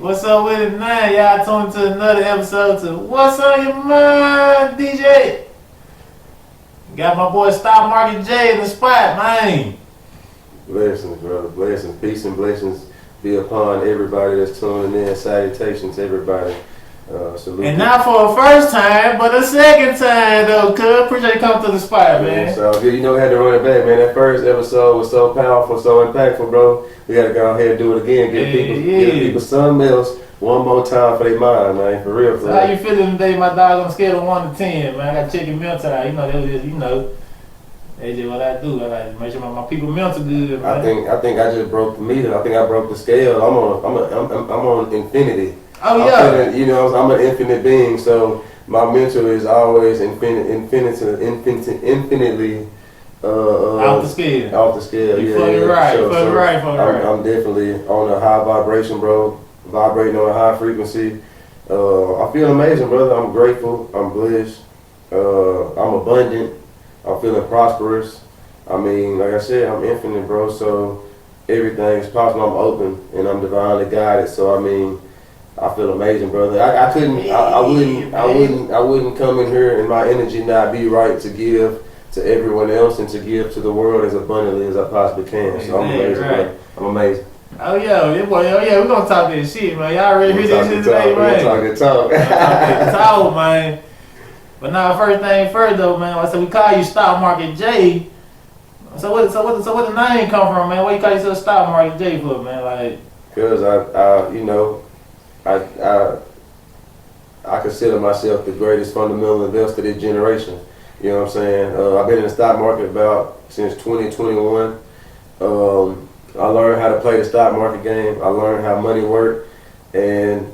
What's up with it now? Y'all tuned to another episode to What's on Your Mind, DJ. Got my boy StockMarket J in the spot, man. Blessings, brother. Blessings. Peace and blessings be upon everybody that's tuning in. Salutations, everybody. Salute. And not for a first time, but a second time, though, cuz. Appreciate you coming to the spot, man. So, you know, we had to run it back, man. That first episode was so powerful, so impactful, bro. We got to go ahead and do it again. Give people something else one more time for their mind, man. For real, So how you feeling today, my dog, on a scale of 1 to 10, man? I got to check your mental out. You know, that's just what I do. I like to make sure my people mental good, man. I think I just broke the meter. I think I broke the scale. I'm on infinity. Oh, yeah. I'm an infinite being, so my mental is always infinitely off the scale. Off the scale, you yeah. Fucking right. I'm definitely on a high vibration, bro. Vibrating on a high frequency. I feel amazing, brother. I'm grateful. I'm blessed. I'm abundant. I'm feeling prosperous. I mean, like I said, I'm infinite, bro. So everything is possible. I'm open and I'm divinely guided. So I mean, I feel amazing, brother. I wouldn't come in here and my energy not be right to give to everyone else and to give to the world as abundantly as I possibly can. So I'm amazing, right. I'm amazing. Oh yeah, boy, we're gonna talk this shit, man. Y'all already hear this shit today, man. We're talking talk, man. But now, first thing first, though, man. So we call you StockMarket J. So what the name come from, man? What you call yourself StockMarket J for, man? Like, because I consider myself the greatest fundamental investor this generation. You know what I'm saying? I've been in the stock market since 2021. I learned how to play the stock market game. I learned how money works, and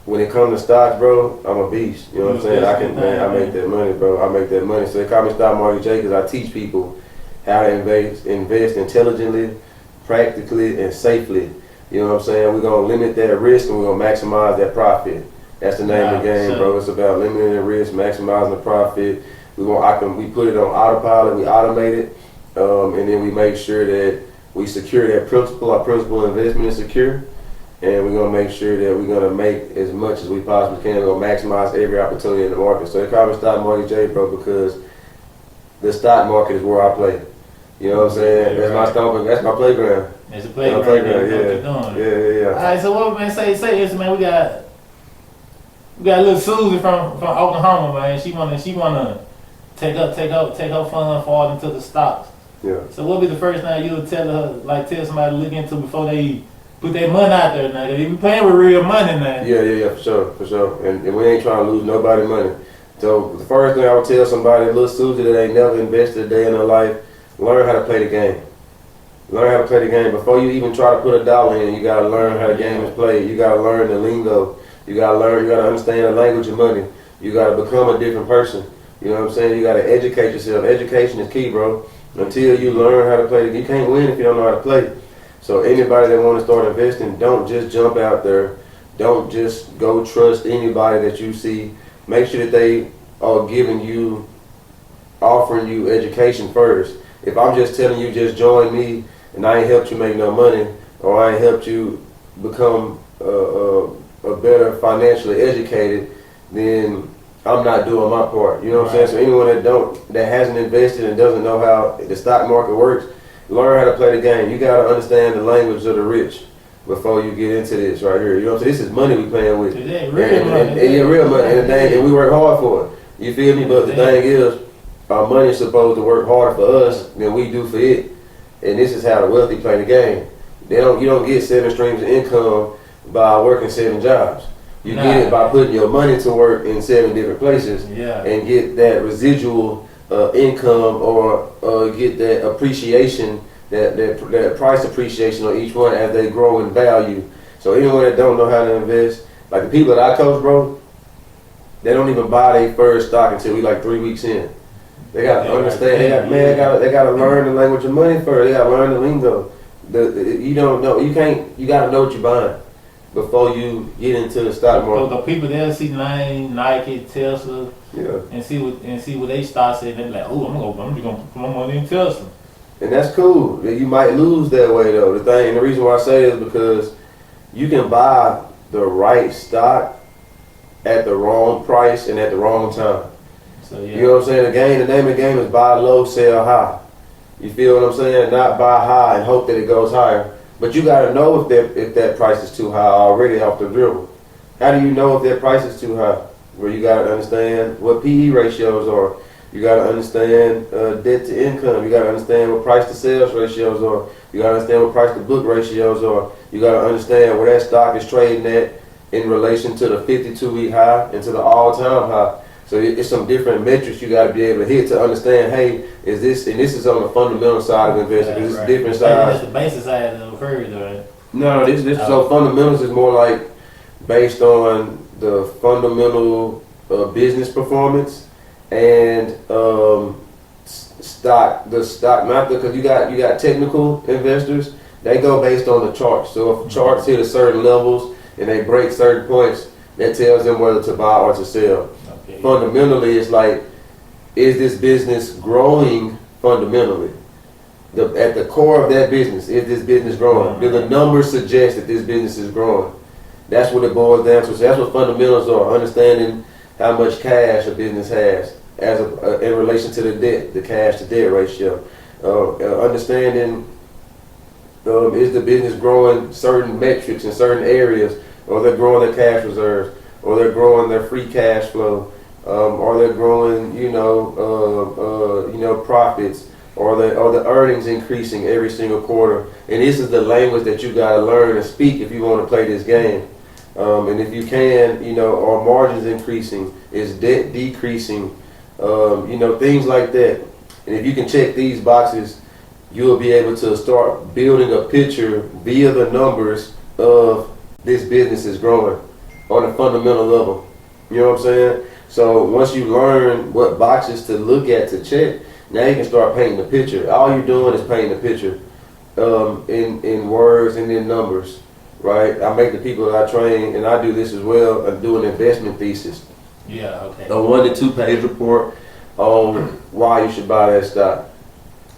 when it comes to stocks, bro, I'm a beast. You know what I'm saying? I make that money, bro. I make that money. So they call me StockMarket J because I teach people how to invest intelligently, practically, and safely. You know what I'm saying? We're gonna limit that risk and we're gonna maximize that profit. That's the name of the game, bro. It's about limiting the risk, maximizing the profit. We put it on autopilot, we automate it, and then we make sure that we secure that principal. Our principal investment is secure, and we're gonna make sure that we're gonna make as much as we possibly can. We're gonna maximize every opportunity in the market. So they call me StockMarket J, bro, because the stock market is where I play. You know what I'm saying? That's my stomping. That's my playground. It's a playground. Yeah. All right. So what, man? Say this, man. We got little Susie from Oklahoma, man. She wanna take her fund fall into the stocks. Yeah. So what be the first thing you would tell somebody to look into before they put their money out there now? They be playing with real money now. Yeah, for sure. And we ain't trying to lose nobody money. So the first thing I would tell somebody, little Susie that ain't never invested a day in her life, learn how to play the game. Learn how to play the game. Before you even try to put a dollar in, you gotta learn how the game is played. You gotta learn the lingo. You gotta understand the language of money. You gotta become a different person. You know what I'm saying? You gotta educate yourself. Education is key, bro. Until you learn how to play, you can't win if you don't know how to play. So anybody that want to start investing, don't just jump out there. Don't just go trust anybody that you see. Make sure that they are offering you education first. If I'm just telling you just join me and I ain't helped you make no money, or I ain't helped you become a better financially educated, then I'm not doing my part. You know what I'm saying? So anyone that hasn't invested and doesn't know how the stock market works, learn how to play the game. You gotta understand the language of the rich before you get into this right here. You know what I'm saying? This is money we playing with. Real money. And we work hard for it. You feel me? But the thing is, our money is supposed to work harder for us than we do for it. And this is how the wealthy play the game. You don't get 7 streams of income by working 7 jobs. You get it by putting your money to work in 7 different places and get that residual income or get that appreciation, that price appreciation on each one as they grow in value. So anyone that don't know how to invest, like the people that I coach, bro, they don't even buy their first stock until we like 3 weeks in. They gotta understand. They gotta learn the language of money first. They gotta learn the lingo. You don't know. You gotta know what you're buying before you get into the stock market. So the people they'll see Nike, Tesla, and see what they start saying. They're like, oh, I'm just gonna put my money in Tesla. And that's cool. You might lose that way though. The reason why I say it is because you can buy the right stock at the wrong price and at the wrong time. So yeah. You know what I'm saying? The name of the game is buy low, sell high. You feel what I'm saying? Not buy high and hope that it goes higher. But you got to know if that price is too high already off the dribble. How do you know if that price is too high? Well, you got to understand what PE ratios are. You got to understand debt to income. You got to understand what price to sales ratios are. You got to understand what price to book ratios are. You got to understand where that stock is trading at in relation to the 52-week high and to the all-time high. So it's some different metrics you got to be able to hit to understand, hey, is this, and this is on the fundamental side of investing, because it's different sides. That's the basis side of the curve, though, right? No, so fundamentals is more like based on the fundamental business performance and the stock method, because you got technical investors, they go based on the charts. So if charts hit a certain levels and they break certain points, that tells them whether to buy or to sell. Okay. Fundamentally, it's like, is this business growing fundamentally? At the core of that business, is this business growing? Do the numbers suggest that this business is growing? That's what it boils down to. So that's what fundamentals are, understanding how much cash a business has as in relation to the debt, the cash to debt ratio. Understanding is the business growing certain metrics in certain areas, or they're growing their cash reserves, or they're growing their free cash flow, or they're growing, profits, or the earnings increasing every single quarter. And this is the language that you got to learn and speak if you want to play this game. And if you can, are margins increasing? Is debt decreasing? Things like that. And if you can check these boxes, you'll be able to start building a picture via the numbers of this business is growing on a fundamental level. You know what I'm saying? So once you learn what boxes to look at to check, now you can start painting the picture. All you're doing is painting the picture in words and in numbers, right? I make the people that I train, and I do this as well, do an investment thesis. Yeah, okay. A 1 to 2 page report on why you should buy that stock.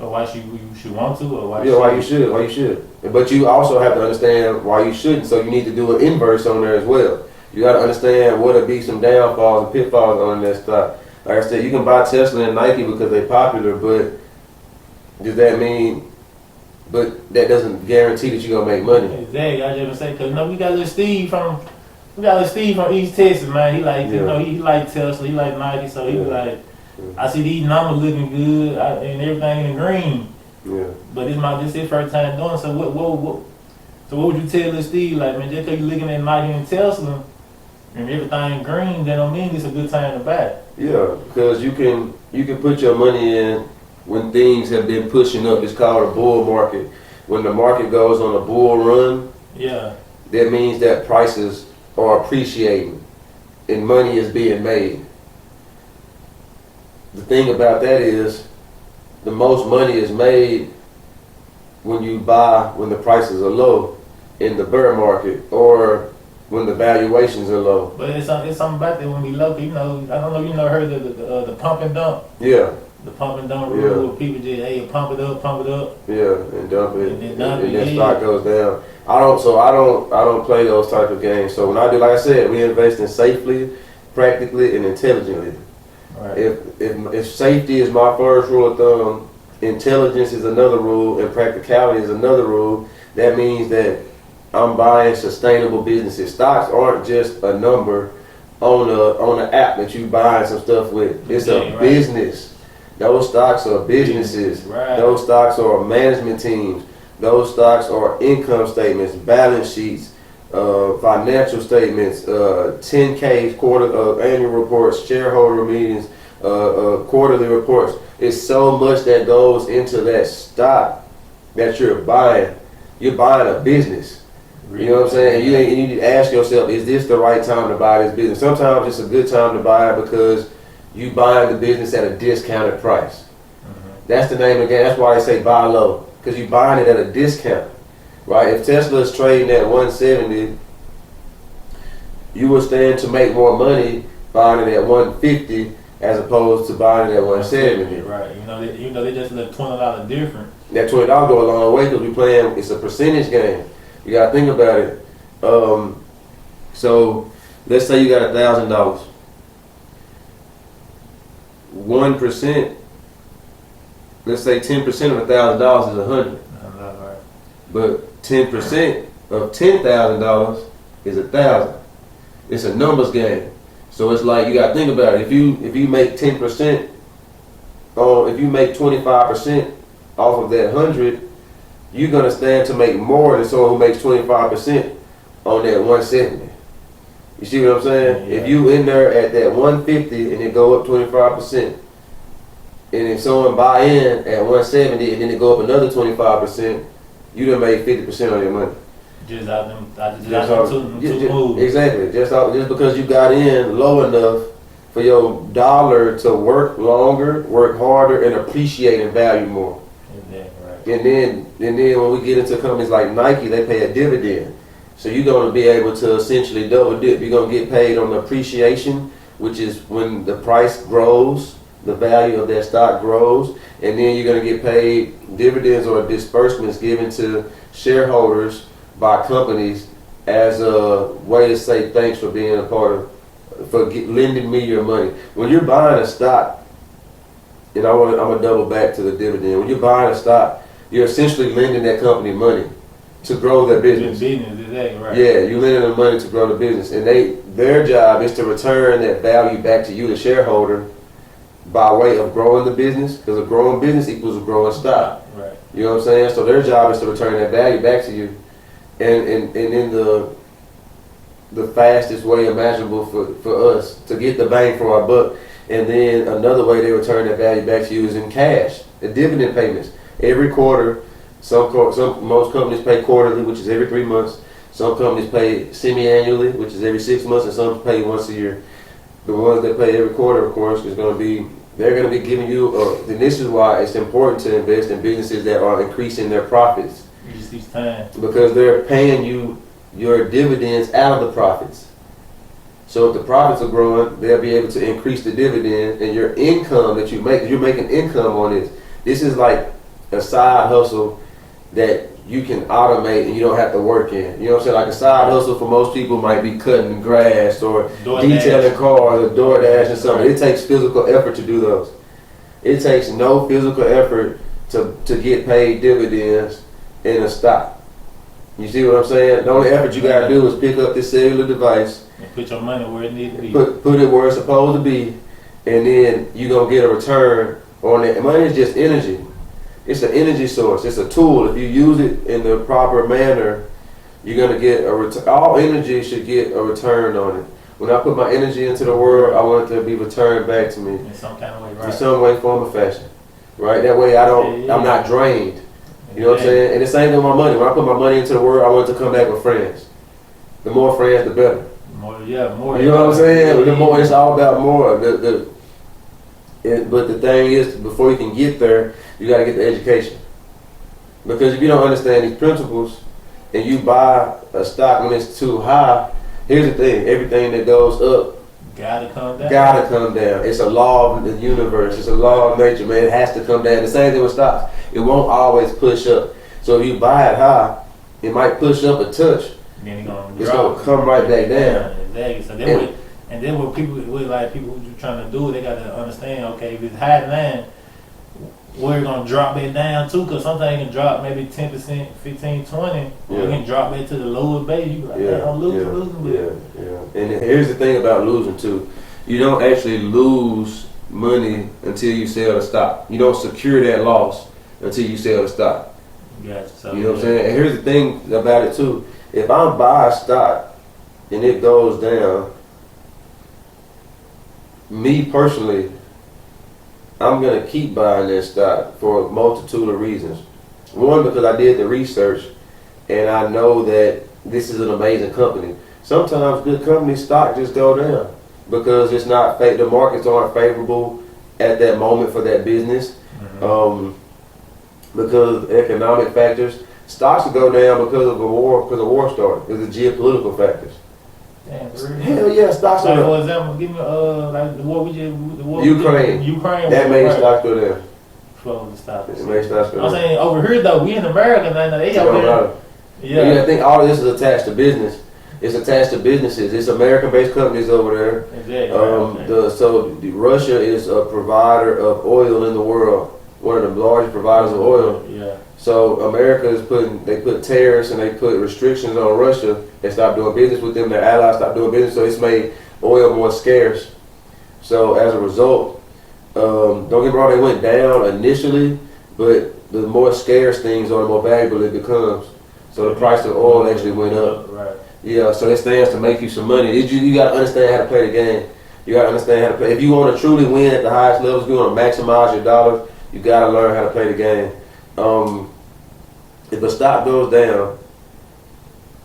Or why you should want to, or why you should. But you also have to understand why you shouldn't, so you need to do an inverse on there as well. You got to understand what would be some downfalls and pitfalls on that stock. Like I said, you can buy Tesla and Nike because they're popular, but does that mean, but that doesn't guarantee that you're going to make money. Exactly, I just say, because we got little Steve from East Texas, man. He like, he like Tesla, he like Nike, so he was like, I see these numbers looking good and everything in the green. Yeah. But this his first time doing. So what would you tell this Steve, like, man, just because you're looking at Nike and Tesla and everything green, that don't mean it's a good time to buy. Yeah, because you can put your money in when things have been pushing up. It's called a bull market. When the market goes on a bull run, that means that prices are appreciating and money is being made. The thing about that is, the most money is made when you buy when the prices are low in the bear market, or when the valuations are low. But it's something about that when we low. I don't know if you heard of the pump and dump. Yeah. The pump and dump rule, where people just pump it up. Yeah, and dump it, and then stock goes down. I don't play those type of games. So when I do, like I said, we invest in safely, practically, and intelligently. Right. If safety is my first rule of thumb, intelligence is another rule, and practicality is another rule, that means that I'm buying sustainable businesses. Stocks aren't just a number on an app that you buying some stuff with. It's a business. Those stocks are businesses. Right. Those stocks are management teams. Those stocks are income statements, balance sheets, financial statements, 10Ks, annual reports, shareholder meetings, quarterly reports. It's so much that goes into that stock that you're buying. You're buying a business. You know what I'm saying? You need to ask yourself, is this the right time to buy this business? Sometimes it's a good time to buy it because you buying the business at a discounted price. That's the name of the game. That's why they say buy low, because you're buying it at a discount, right? If Tesla is trading at 170, you will stand to make more money buying it at 150 as opposed to buying it at 170. Right. They just let $20 different. That $20 go a long way because we playing. It's a percentage game. You gotta think about it. So let's say you got $1,000. 1%, let's say 10% of $1,000 is 100. Right. But 10% of $10,000 is 1,000. It's a numbers game. So it's like you gotta think about it. If you make 10%, or if you make 25% off of that 100, you're gonna stand to make more than someone who makes 25% on that 170. You see what I'm saying? Yeah. If you in there at that 150 and it go up 25%, and if someone buy in at 170 and then it go up another 25%, you done made 50% on your money. Just out them two moves. Exactly. Just because you got in low enough for your dollar to work longer, work harder, and appreciate and value more. Exactly, right. And then when we get into companies like Nike, they pay a dividend. So you're going to be able to essentially double dip. You're going to get paid on the appreciation, which is when the price grows, the value of that stock grows, and then you're going to get paid dividends or disbursements given to shareholders by companies as a way to say thanks for being a part of, lending me your money. When you're buying a stock, and I'm gonna double back to the dividend. When you're buying a stock, you're essentially lending that company money to grow their business. Exactly right. Yeah, you lending them money to grow the business, and their job is to return that value back to you, the shareholder, by way of growing the business, because a growing business equals a growing stock. Right. You know what I'm saying? So their job is to return that value back to you, and in the fastest way imaginable for us to get the bang for our buck. And then another way they return that value back to you is in cash, the dividend payments. Every quarter, most companies pay quarterly, which is every 3 months. Some companies pay semi-annually, which is every 6 months, and some pay once a year. The ones that pay every quarter, of course, they're going to be giving you, and this is why it's important to invest in businesses that are increasing their profits. Each time. Because they're paying you your dividends out of the profits. So if the profits are growing, they'll be able to increase the dividend, and your income that you make, you're making income on this. This is like a side hustle that you can automate and you don't have to work in. You know what I'm saying? Like a side hustle for most people might be cutting grass or detailing cars or DoorDash and something. It takes physical effort to do those. It takes no physical effort to get paid dividends in a stock. You see what I'm saying? The only effort you gotta do is pick up this cellular device and put your money where it needs to be. Put it where it's supposed to be, and then you're gonna get a return on it. Money is just energy. It's an energy source. It's a tool. If you use it in the proper manner, you're gonna get a return. All energy should get a return on it. When I put my energy into the world, I want it to be returned back to me in some kind of way, right? In some way, form, or fashion. Right? That way I'm not drained. You know what I'm saying? And the same thing with my money. When I put my money into the world, I want it to come back with friends. The more friends, the better. More. You know what I'm saying? The more, it's all about more. But the thing is, before you can get there, you got to get the education. Because if you don't understand these principles, and you buy a stock when it's too high, here's the thing: everything that goes up gotta come down. Gotta come down. It's a law of the universe. It's a law of nature, man. It has to come down. The same thing with stocks. It won't always push up. So if you buy it high, it might push up a touch. Then it's gonna come right back down. Exactly. So then what people who trying to do it, they gotta understand. Okay, if it's high now, we're gonna drop it down too, because sometimes it can drop maybe 10%, 15, 20. Yeah. You can drop it to the lowest base. You be like, I'm losing. Yeah. And here's the thing about losing too. You don't actually lose money until you sell the stock. You don't secure that loss until you sell the stock. Gotcha. So, you know what I'm saying? And here's the thing about it too. If I buy a stock and it goes down, me personally, I'm going to keep buying that stock for a multitude of reasons. One, because I did the research and I know that this is an amazing company. Sometimes good company stock just go down because it's not the markets aren't favorable at that moment for that business. Mm-hmm. Because of economic factors. Stocks will go down because of war started, because of geopolitical factors. Damn, really? Hell yeah, stocks like, are down. For example, give me like the war Ukraine. That made stocks go down. It made stocks go down. I'm saying over here though, we in America now, they over there. Yeah, I think all of this is attached to business. It's attached to businesses. It's American-based companies over there. Exactly. So Russia is a provider of oil in the world, one of the largest providers of oil. Yeah. So America is they put tariffs and they put restrictions on Russia. They stopped doing business with them. Their allies stopped doing business, so it's made oil more scarce. So as a result, don't get me wrong, they went down initially, but the more scarce things are, the more valuable it becomes. So the price of oil actually went up. Right. Yeah, so that stands to make you some money. You got to understand how to play the game. You got to understand how to play. If you want to truly win at the highest levels, if you want to maximize your dollars, you got to learn how to play the game. If a stock goes down,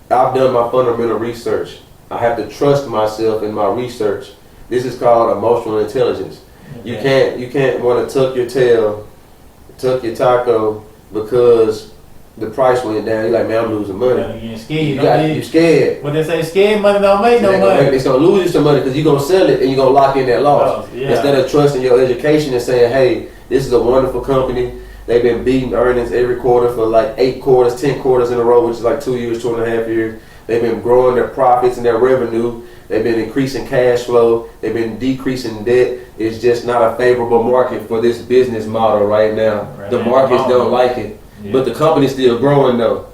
I've done my fundamental research. I have to trust myself in my research. This is called emotional intelligence. Okay. You can't want to tuck your tail, tuck your taco because the price went down. You're like, man, I'm losing money. You're scared. You're scared. But they say scared money don't make no money. It's gonna lose you some money because you're gonna sell it and you're gonna lock in that loss. Instead of trusting your education and saying, hey, this is a wonderful company. They've been beating earnings every quarter for like 8 quarters, 10 quarters in a row, which is like 2 years, 2.5 years. They've been growing their profits and their revenue. They've been increasing cash flow. They've been decreasing debt. It's just not a favorable market for this business model right now. Right. The markets don't like it. Yeah. But the company's still growing though.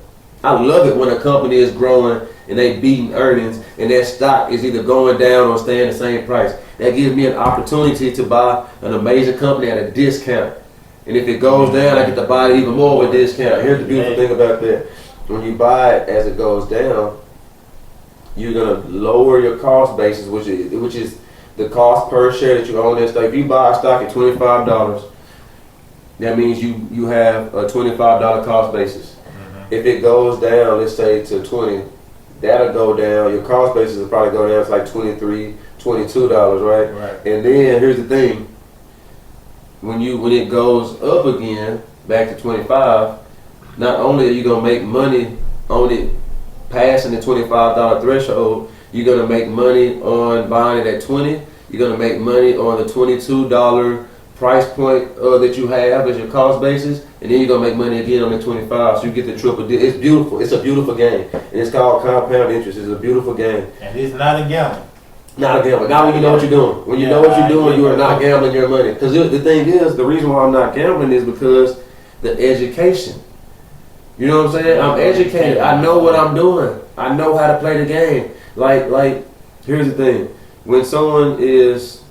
I love it when a company is growing and they beating earnings and their stock is either going down or staying the same price. That gives me an opportunity to buy an amazing company at a discount. And if it goes down, I get to buy it even more with a discount. Here's the beautiful thing about that. When you buy it as it goes down, you're gonna lower your cost basis, which is the cost per share that you own that stock. If you buy a stock at $25, that means you have a $25 cost basis. Mm-hmm. If it goes down, let's say to 20, that'll go down. Your cost basis will probably go down. It's like $23, $22, right? And then here's the thing: when it goes up again back to 25, not only are you gonna make money on it passing the $25 threshold, you're gonna make money on buying it at 20. You're gonna make money on the $22 price point that you have as your cost basis, and then you're gonna make money again on the 25. So you get the triple. It's beautiful. It's a beautiful game, and it's called compound interest. It's a beautiful game. And it's not a gamble. Not a gamble. Not when you know what you're doing. When you know what you're doing, you are not gambling your money. Because the thing is, the reason why I'm not gambling is because the education. You know what I'm saying? I'm educated. I know what I'm doing. I know how to play the game. Like, here's the thing. When someone is,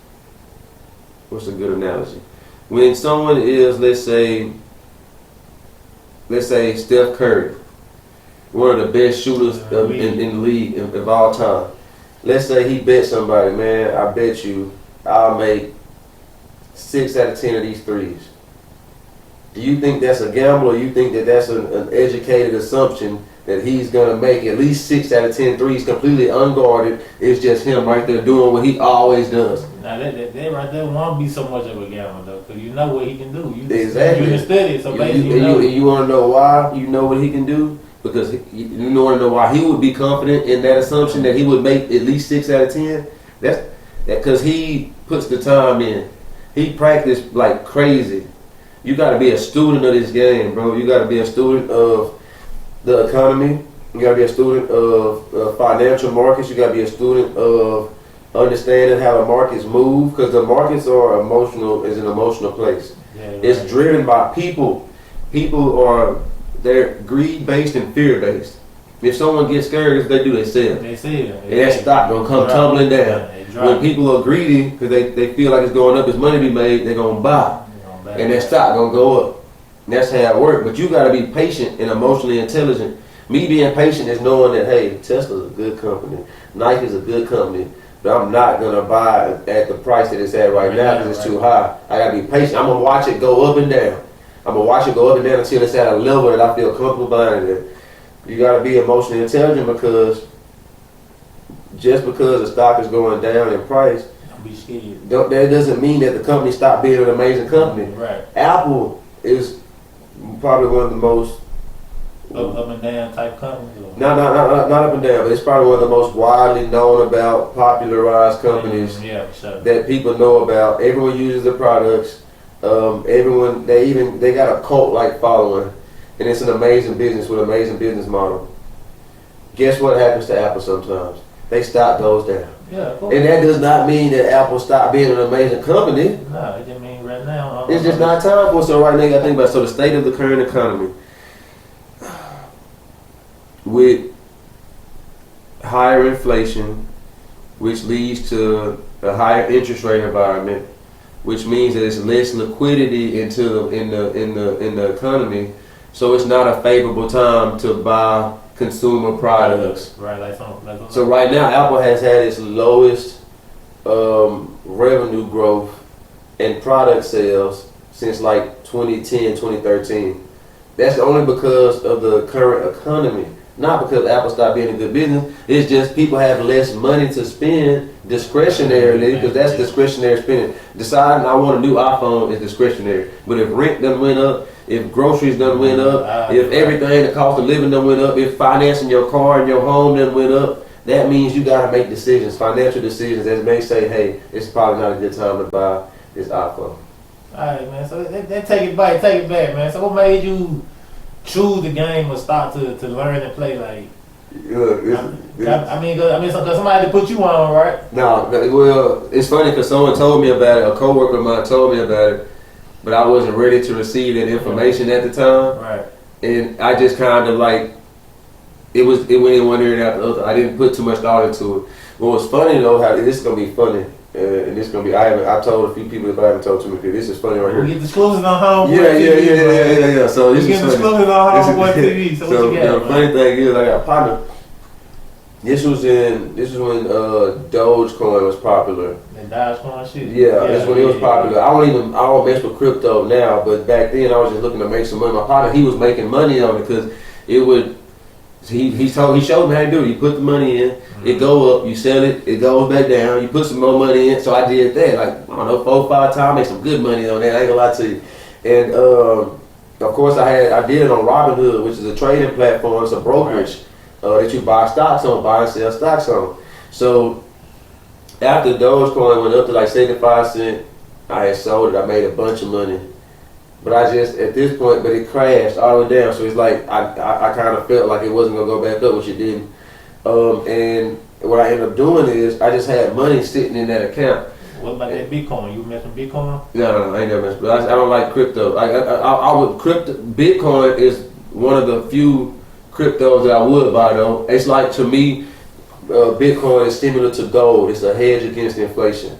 what's a good analogy? When someone is, let's say Steph Curry, one of the best shooters in the league of all time. Let's say he bet somebody, man, I bet you I'll make 6 out of 10 of these threes. Do you think that's a gamble, or you think that that's an educated assumption that he's going to make at least 6 out of 10 threes completely unguarded? It's just him right there doing what he always does. Now that right there won't be so much of a gamble though, because you know what he can do. Exactly. You study, so basically you know. And you want to know why you know what he can do? Because you want to know why he would be confident in that assumption that he would make at least 6 out of 10? That's because he puts the time in. He practiced like crazy. You got to be a student of this game, bro. You got to be a student of the economy. You got to be a student of financial markets. You got to be a student of understanding how the markets move, because the markets are is an emotional place. Yeah, right. It's driven by people. They're greed-based and fear-based. If someone gets scared, what they do, they sell. They sell. And that stock gonna come tumbling down. When people are greedy, because they feel like it's going up, there's money to be made, they're gonna buy. And that stock gonna go up. And that's how it works. But you gotta be patient and emotionally intelligent. Me being patient is knowing that, hey, Tesla's a good company, Nike's a good company, but I'm not gonna buy at the price that it's at right now because it's too high. I gotta be patient. I'm gonna watch it go up and down. I'm gonna watch it go up and down until it's at a level that I feel comfortable buying it. You gotta be emotionally intelligent, because just because the stock is going down in price, be scared. That doesn't mean that the company stopped being an amazing company. Right. Apple is probably one of the most up and down type companies. Not up and down, but it's probably one of the most widely known about, popularized companies that people know about. Everyone uses the products. Everyone they got a cult like following, and it's an amazing business with an amazing business model. Guess what happens to Apple sometimes? They stock goes down. Yeah, of course. And that does not mean that Apple stopped being an amazing company. No, it just mean right now. It's just not time for it. So right now you gotta think about it. So the state of the current economy with higher inflation, which leads to a higher interest rate environment, which means that there's less liquidity in the economy. So it's not a favorable time to buy consumer products. Right, So right now, Apple has had its lowest revenue growth and product sales since like 2010, 2013. That's only because of the current economy, not because Apple stopped being a good business. It's just people have less money to spend discretionarily, because that's discretionary spending. Deciding I want a new iPhone is discretionary. But if rent done went up, if groceries done went up, if everything, the cost of living done went up, if financing your car and your home done went up, that means you gotta make decisions, financial decisions that may say, hey, it's probably not a good time to buy this iPhone. Alright, man, so they take it back, man. So what made you choose the game or start to learn and play? Like, I mean, cause somebody had to put you on, right? No, well, it's funny because someone told me about it, a coworker of mine told me about it, but I wasn't ready to receive that information at the time. Right. And I just kind of like, it went in one ear and out the other. I didn't put too much thought into it. What was funny though, this is gonna be funny, and this is gonna be. I told a few people, if I haven't told too many people, this is funny right here. We get disclosed on Homeboy TV. Yeah. So we get disclosed on Homeboy TV. So what you got? The funny thing is, I got a partner. This was when Dogecoin was popular. And Dogecoin shit. Yeah, that's when it was popular. I don't mess with crypto now, but back then I was just looking to make some money. My partner, he was making money on it because it would. He showed me how to do it. You put the money in, it go up, you sell it, it goes back down, you put some more money in. So I did that, like, I don't know, 4 or 5 times, made some good money on that, I ain't gonna lie to you. And of course I did it on Robinhood, which is a trading platform, it's a brokerage that you buy stocks on, buy and sell stocks on. So after Dogecoin went up to like 75 cents, I had sold it, I made a bunch of money. But I just, at this point, but it crashed all the way down. So it's like, I kind of felt like it wasn't going to go back up, which it didn't. And what I ended up doing is, I just had money sitting in that account. What about that Bitcoin? You messing Bitcoin? No, I ain't never messed with it. I don't like crypto. Bitcoin is one of the few cryptos that I would buy though. It's like, to me, Bitcoin is similar to gold. It's a hedge against inflation.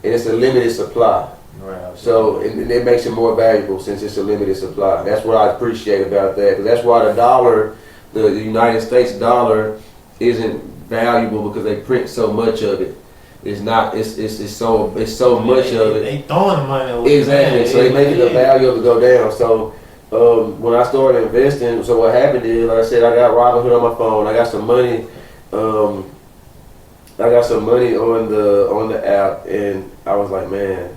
And it's a limited supply. Right. So and it makes it more valuable since it's a limited supply. That's what I appreciate about that. Because that's why the dollar, the United States dollar, isn't valuable because they print so much of it. It's not. It's so much of it. They throwing the money away. Exactly. So they making the value of it go down. So when I started investing, so what happened is, like I said, I got Robinhood on my phone. I got some money. I got some money on the app, and I was like, man.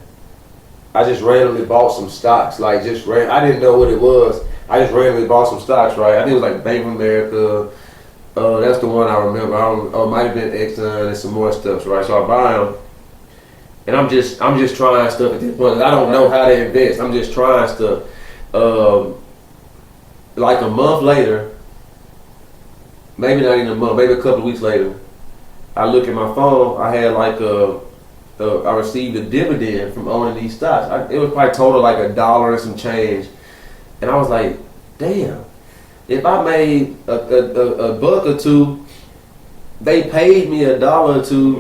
I just randomly bought some stocks, I didn't know what it was. I just randomly bought some stocks, right? I think it was like Bank of America. That's the one I remember. It might have been Exxon and some more stuff, right? So I buy them, and I'm just trying stuff at this point. I don't know how to invest. I'm just trying stuff. Like a month later, maybe not even a month, maybe a couple of weeks later, I look at my phone. I had like I received a dividend from owning these stocks. It was probably total like $1 and some change. And I was like, damn, if I made a buck or two, they paid me $1 or two,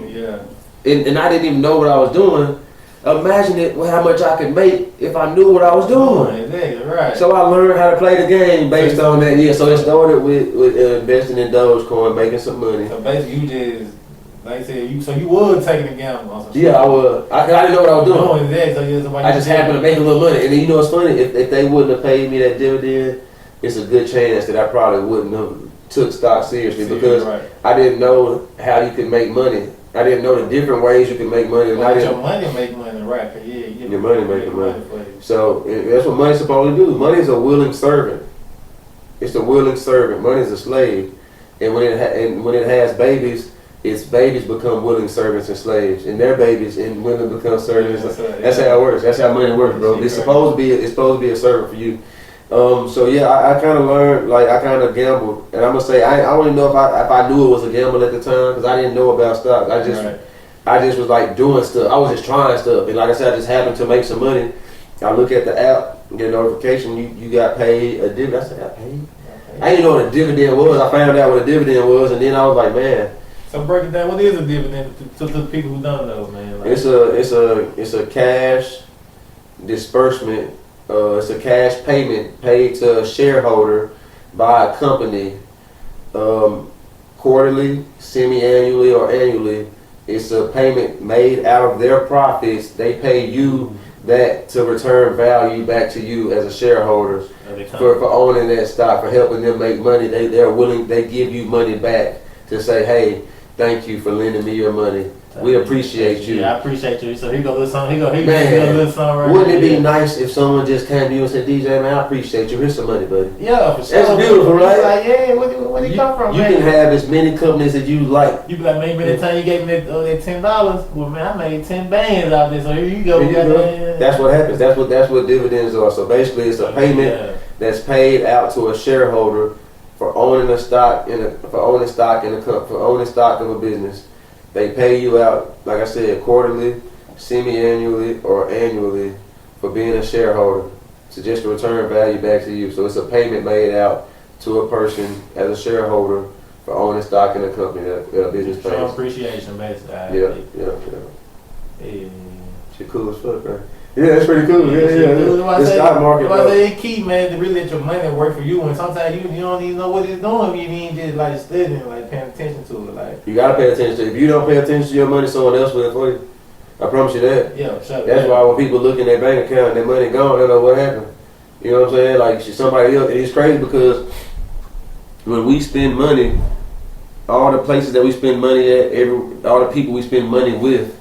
and I didn't even know what I was doing. Imagine how much I could make if I knew what I was doing. Right. So I learned how to play the game based on that. Yeah, so it started with investing in Dogecoin, making some money. So basically you just, like I said, you was taking a gamble on some shit. Yeah, I was. I didn't know what I was doing. So I just happened to make a little money. And then, you know what's funny? If they wouldn't have paid me that dividend, it's a good chance that I probably wouldn't have took stock seriously because I didn't know how you could make money. I didn't know the different ways you can make money. Well, your money make money, right? Your money making money. So that's what money's supposed to do. Money is a willing servant. It's a willing servant. Money is a slave. And when it has babies, its babies become willing servants and slaves, and their babies and women become servants. That's how it works. That's how money works, bro. It's supposed to be a servant for you. So yeah, I kind of learned, like I kind of gambled, and I'm gonna say I don't even know if I knew it was a gamble at the time because I didn't know about stocks. I just was like doing stuff. I was just trying stuff, and like I said, I just happened to make some money. I look at the app, get a notification, you got paid a dividend. I said, I paid? I didn't know what a dividend was. I found out what a dividend was, and then I was like, man. So break it down. What is a dividend to the people who don't know, man? Like, it's a cash disbursement. It's a cash payment paid to a shareholder by a company quarterly, semi-annually, or annually. It's a payment made out of their profits. They pay you that to return value back to you as a shareholder for owning that stock, for helping them make money. They give you money back to say, hey, thank you for lending me your money. We appreciate you. Yeah, I appreciate you. So here go a little song. Here go a little song right Wouldn't it be nice if someone just came to you and said, DJ, man, I appreciate you. Here's some money, buddy. Yeah, for sure. That's beautiful, right? Like, yeah, where did you come from, man? You can have as many companies as you like. You be like, maybe that time you gave me that $10. Well, man, I made 10 bands out there. So here you go. That's what happens. That's what dividends are. So basically, it's a payment that's paid out to a shareholder for owning stock of a business. They pay you out, like I said, quarterly, semi-annually, or annually for being a shareholder. So just to return value back to you. So it's a payment made out to a person as a shareholder for owning stock in a company that a business pays. Show appreciation, basically. Yeah. Shit cool as fuck, right? Yeah, that's pretty cool. Yeah. The stock market. That's why it's key, man, to really let your money work for you. And sometimes you don't even know what it's doing. You ain't just like studying, like paying attention to it. Like you gotta pay attention to it. If you don't pay attention to your money, someone else will for you. I promise you that. Yeah, sure. That's why when people look in their bank account and their money gone, they know what happened. You know what I'm saying? Like somebody else. And it's crazy because when we spend money, all the places that we spend money at, all the people we spend money with,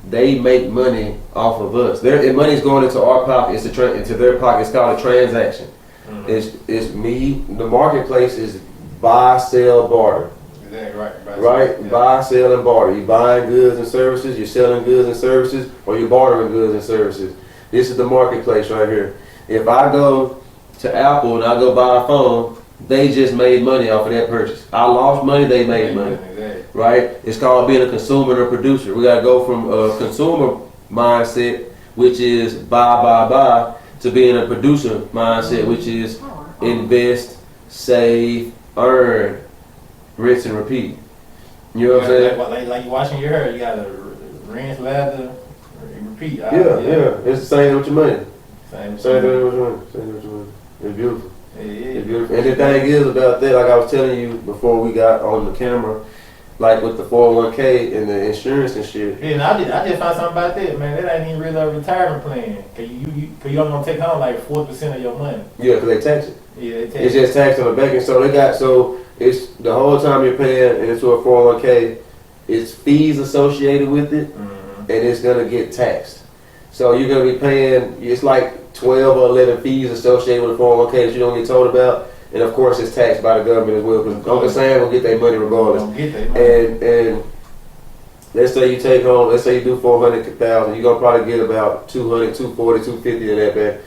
they make money off of us. Their money's going into our pocket, into their pocket. It's called a transaction. Mm-hmm. It's me. The marketplace is buy, sell, barter. Exactly right. Right? Yeah. Buy, sell, and barter. You're buying goods and services. You're selling goods and services, or you're bartering goods and services. This is the marketplace right here. If I go to Apple and I go buy a phone, they just made money off of that purchase. I lost money, they made money. Exactly. Right? It's called being a consumer and a producer. We gotta go from a consumer mindset, which is buy, to being a producer mindset, which is invest, save, earn, rinse and repeat. You know what I'm saying? Like you washing your hair, you gotta rinse, lather, repeat. Yeah. It's the same with your money. Same with your money. It's beautiful. It's beautiful. And the thing is about that, like I was telling you before we got on the camera, like with the 401k and the insurance and shit. Yeah, and I just found something about that, man. That ain't even really a retirement plan. Cause you only gonna take home like 4% of your money. Yeah, cause they tax it. Yeah, they tax it. It's just taxed on the back end. So it's the whole time you're paying into a 401k, it's fees associated with it, and it's gonna get taxed. So you're gonna be paying. It's like 12 or 11 fees associated with a 401k that you don't get told about. And of course, it's taxed by the government as well, because Uncle Sam will get their money regardless. And let's say you take home, let's say you do 400,000, you're gonna probably get about 200, 240, 250 of that back,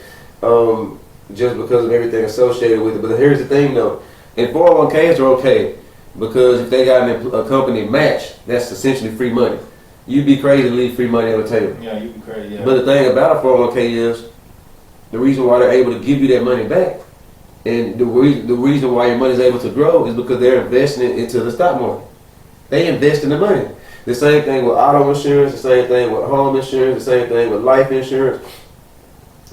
just because of everything associated with it. But here's the thing, though: in 401ks are okay, because if they got a company match, that's essentially free money. You'd be crazy to leave free money on the table. Yeah, you'd be crazy. Yeah. But the thing about a 401k is the reason why they're able to give you that money back. And the reason why your money is able to grow is because they're investing it into the stock market. They invest in the money. The same thing with auto insurance, the same thing with home insurance, the same thing with life insurance.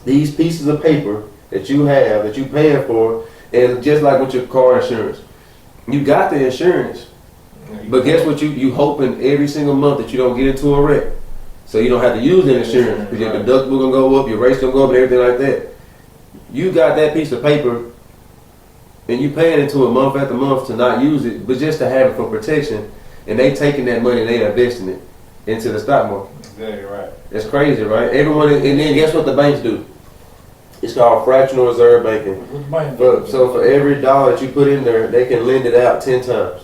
These pieces of paper that you have, that you're paying for, and just like with your car insurance, you got the insurance. But guess what? You hoping every single month that you don't get into a wreck. So you don't have to use the insurance, because your deductible gonna go up, your rate's gonna go up, and everything like that. You got that piece of paper, and you paying into a month after month to not use it, but just to have it for protection. And they taking that money and they investing it into the stock market. Exactly right. That's crazy, right? Everyone, and then guess what the banks do? It's called fractional reserve banking. So for every dollar that you put in there, they can lend it out 10 times.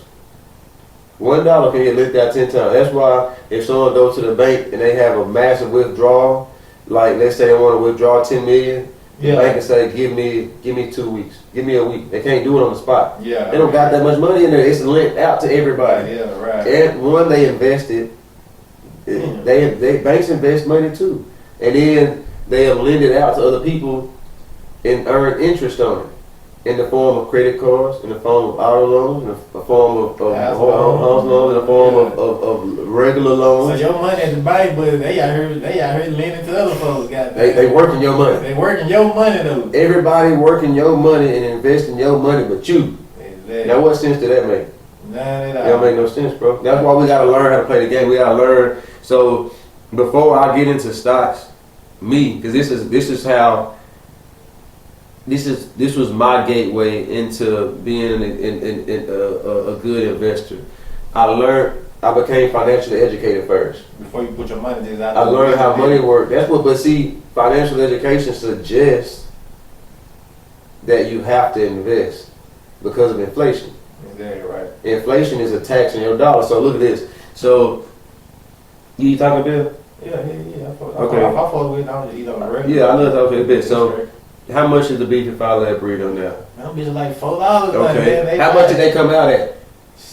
$1 can get lent out 10 times. That's why if someone goes to the bank and they have a massive withdrawal, like let's say they want to withdraw $10 million, The bank can say, give me 2 weeks, give me a week. They can't do it on the spot. Yeah. They don't got that much money in there. It's lent out to everybody. Yeah, right. And one, they invested. They banks invest money too, and then they'll lend it out to other people and earn interest on it in the form of credit cards, in the form of auto loans, in the form of house loans, in the form of regular loans. So your money at the bank, but they out here lending to other folks. They working your money. They working your money though. Everybody working your money and investing your money, but you. Exactly. Now, what sense did that make? None at all. That don't make no sense, bro. That's why we gotta learn how to play the game. We gotta learn. So before I get into stocks, because this was my gateway into being a good investor. I became financially educated first. Before you put your money in, I learned how money works. But see, financial education suggests that you have to invest because of inflation. Exactly right. Inflation is a tax on your dollar. So look at this. So, you talking Bill? Yeah. Okay. I follow with it, I don't eat on the regular. Yeah, I love talking a bit. So, how much is the beef and follow that burrito now? Them bitches like $4. Okay. Man, How much did they come out at?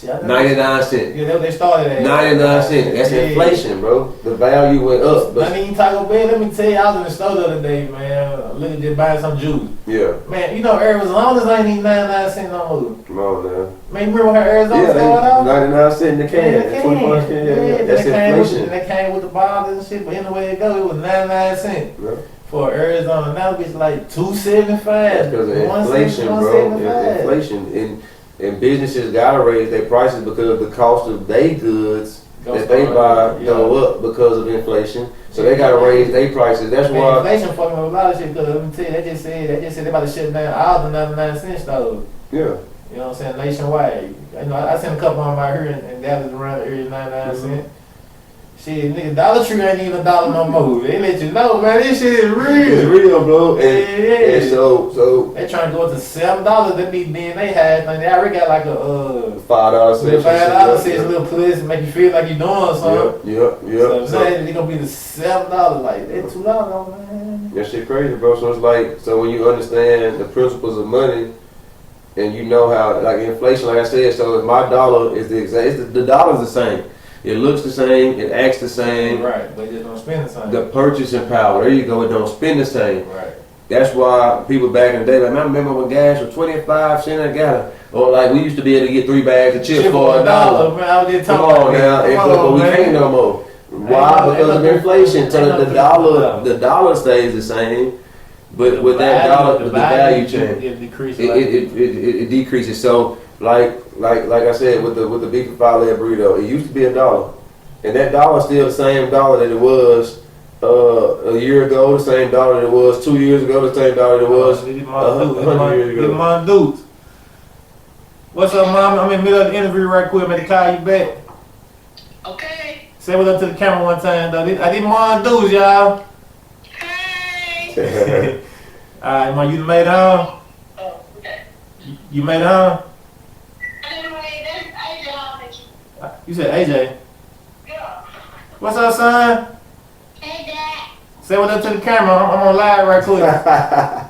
99 cents. Yeah, they started at 99 cents. That's inflation, bro. The value went up. I mean, Taco Bell, let me tell you, I was in the store the other day, man. Looking just buying some juice. Yeah. Man, you know, Arizona ain't even 99 cents no more. Come on now. Man, you remember how Arizona started off? 99 cents in the can. Yeah, 25 can. Yeah. That's inflation. They came with the bottles and shit, but anyway it go, it was 99 cents. Yeah. For Arizona. Now it's like $2.75. That's because of inflation, bro. Inflation. And businesses gotta raise their prices because the cost of their goods that they buy go up because of inflation. So they gotta raise their prices. That's why inflation fucking up a lot of shit. Because let me tell you, they just said they about to shut down all the 99 cent stores. Yeah. You know what I'm saying? Nationwide. You know, I seen a couple of them out here in Dallas around the area 99 cent. Shit, nigga, Dollar Tree ain't even $1 no more. They let you know, man, this shit is real. It's real, bro. And so they trying to go up to $7. They be then they had they already got like a $5 section. $5 section, little place make you feel like you doing something. Yeah. So they gonna be the $7 like that $2, man. That shit crazy, bro. So it's like when you understand the principles of money. And you know how, like inflation, like I said, so if my dollar is the dollar's the same. It looks the same, it acts the same. Right, but it just don't spend the same. The purchasing power, there you go, it don't spend the same. Right. That's why people back in the day, like, man, I remember when gas was 25 cents a gallon. Or like we used to be able to get 3 bags of chips for $1. Man, I was just Come talking on now, but we can't no more. Why? Because of inflation. So the dollar stays the same. But with that dollar, the value change, it decreases. So like I said, with the beef and filet burrito, it used to be $1, and that dollar is still the same dollar that it was a year ago, the same dollar that it was 2 years ago, the same dollar that it was 100 years ago. My dudes. What's up, Mom? I'm in the middle of the interview right quick. I'm going to call you back. Okay. Say what up to the camera one time, though. I did my dudes, y'all. Hey. Alright, Ma, you made it home? Oh, okay. You made it home? Anyway, that's AJ home. You said AJ. Yeah. What's up, son? Hey, Dad. Say what up to the camera. I'm on live right quick. Okay.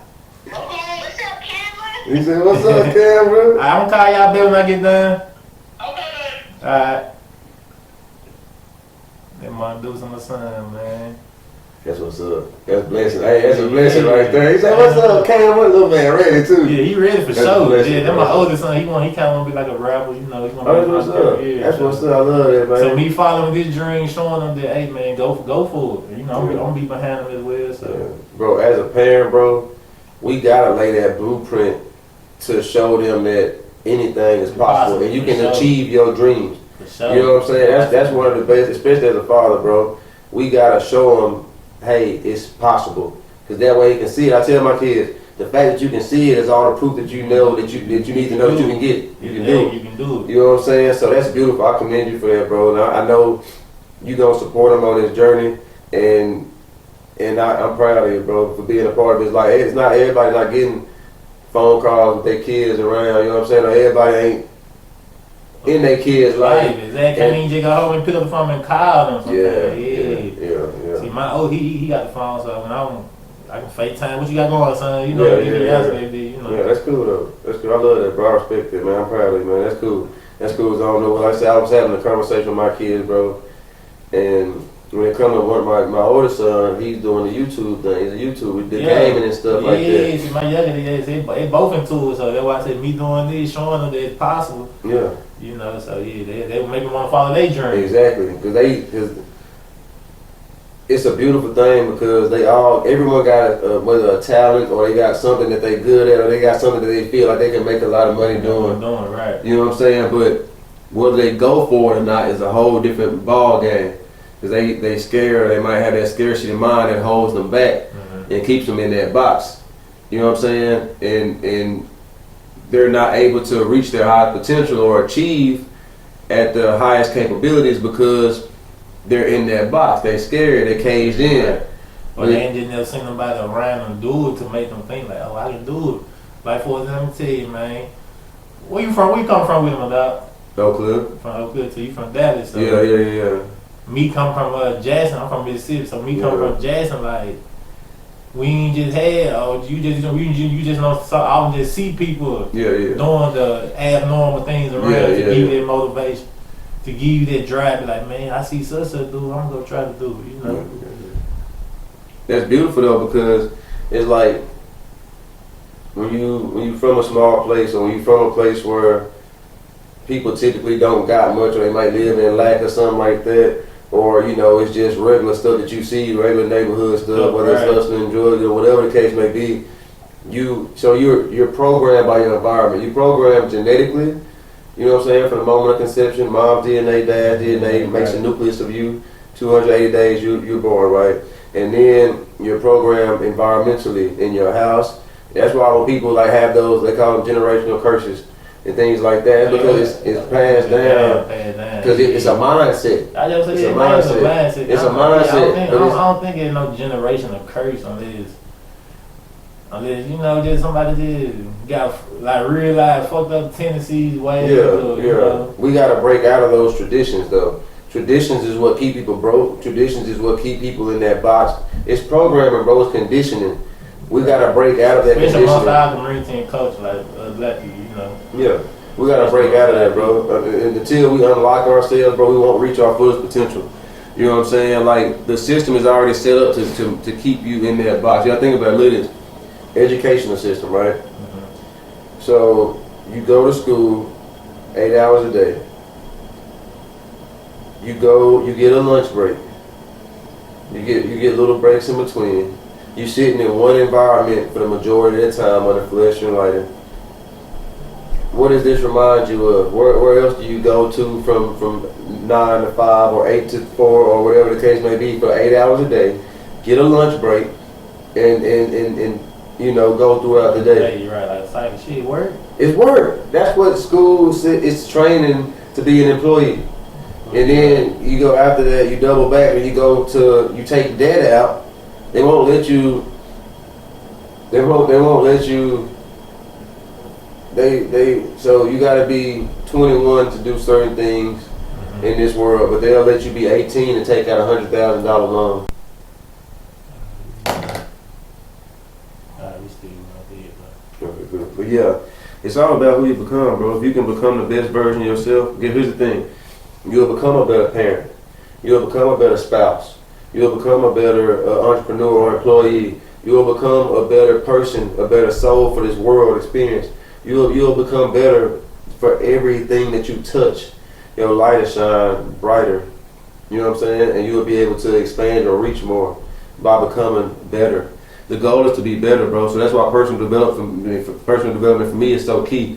What's up, Cameron? He said, "What's up, Cameron?" I'm gonna call y'all back when I get done. Okay. Alright. That my dudes on the son, man. That's what's up. That's a blessing. Hey, that's a blessing right there. He said, "What's up, Cameron?" Little man ready too. Yeah, he ready for That's sure. a Yeah, that's my oldest son. He kind of want to be like a rapper, you know. He Oh, that's what's up. Yeah, That's what's up. I love that, man. So me following this dream, showing them that, hey man, go for it. You know, I'm gonna be behind them as well. So, yeah. Bro, as a parent, bro, we gotta lay that blueprint to show them that anything is possible and you can achieve your dreams. for sure. You know what I'm saying? That's one of the best, especially as a father, bro. We gotta show them, hey, it's possible, because that way you can see it. I tell my kids, the fact that you can see it is all the proof that you know that you need to know that you can get. You can do it. You can do it. You know what I'm saying? So that's beautiful. I commend you for that, bro. And I know you gonna support him on his journey, and I'm proud of you, bro, for being a part of his life. It's not everybody not getting phone calls with their kids around. You know what I'm saying? Or everybody ain't in their kids' life. Right, exactly. Can't even just go home and pick up the phone and call them. Yeah. See, my he got the phone, so when I can FaceTime. What you got going, son? You know, you know. Yeah, that's cool though. That's cool. I love that, bro. I respect that, man. I'm proud of you, man. That's cool. That's cool. 'Cause I don't know. Like I said, I was having a conversation with my kids, bro, and when it comes to one of my oldest son, he's doing the YouTube thing. He's a YouTube, the gaming and stuff like that. Yeah, my younger they both into it, so that's why I said me doing this, showing them that it's possible. Yeah. You know, so yeah, they make them want to follow their journey. Exactly, because it's a beautiful thing because everyone got whether a talent or they got something that they good at or they got something that they feel like they can make a lot of money doing. Right. You know what I'm saying? But whether they go for it or not is a whole different ball game. Because they scared, they might have that scarcity mind that holds them back and keeps them in that box. You know what I'm saying? And they're not able to reach their highest potential or achieve at the highest capabilities because they're in that box. They scared, they caged in. Right. Or they ain't just never seen nobody around them do it to make them think like, oh, I can do it. Like for example, let me tell you, man. Where you from? Where you come from with them, dog? Oak Cliff. From Oak Cliff, so you from Dallas. So Yeah. Me come from Jackson, I'm from Mississippi, so me come from Jackson, like, we ain't just had, you just know, so I would just see people doing the abnormal things around to give you that motivation, to give you that drive, be like, man, I see such do, I'm gonna try to do it, you know. That's beautiful though, because it's like when you from a small place or when you from a place where people typically don't got much or they might live in lack or something like that. Or, you know, it's just regular stuff that you see, regular neighborhood stuff, whether it's hustling, drugs, or whatever the case may be. You're programmed by your environment. You're programmed genetically, you know what I'm saying, from the moment of conception. Mom's DNA, dad's DNA makes a nucleus of you. 280 days you're born, right? And then you're programmed environmentally in your house. That's why when people like have those, they call them generational curses and things like that, because it's passed down. Because it's a mindset. I just say it's a mindset. It's a mindset. I don't think it's no generational curse unless you know, just somebody just got like real life fucked up tendencies, ways. You know. We gotta break out of those traditions though. Traditions is what keep people broke. Traditions is what keep people in that box. It's programming, bro. It's conditioning. We gotta break out of that conditioning. Especially amongst our community and culture, like black people, you know. Yeah. We gotta break out of that, bro. And until we unlock ourselves, bro, we won't reach our fullest potential. You know what I'm saying? Like the system is already set up to keep you in that box. You gotta think about it, look at this. Educational system, right? So you go to school 8 hours a day. You get a lunch break. You get little breaks in between. You sitting in one environment for the majority of the time under fluorescent lighting. What does this remind you of? Where else do you go to from 9 to 5 or 8 to 4 or whatever the case may be for 8 hours a day? Get a lunch break and you know, go throughout the day. You're right, like cycle shit, work. It's work. That's what school is training to be an employee. And then you go after that, you double back and you take debt out. They won't let you. So you gotta be 21 to do certain things in this world, but they'll let you be 18 and take out $100,000 loan. But yeah, it's all about who you become, bro. If you can become the best version of yourself, here's the thing. You'll become a better parent. You'll become a better spouse. You'll become a better entrepreneur or employee. You'll become a better person, a better soul for this world experience. You'll become better for everything that you touch. Your light will shine brighter. You know what I'm saying? And you'll be able to expand or reach more by becoming better. The goal is to be better, bro. So that's why personal development for me is so key.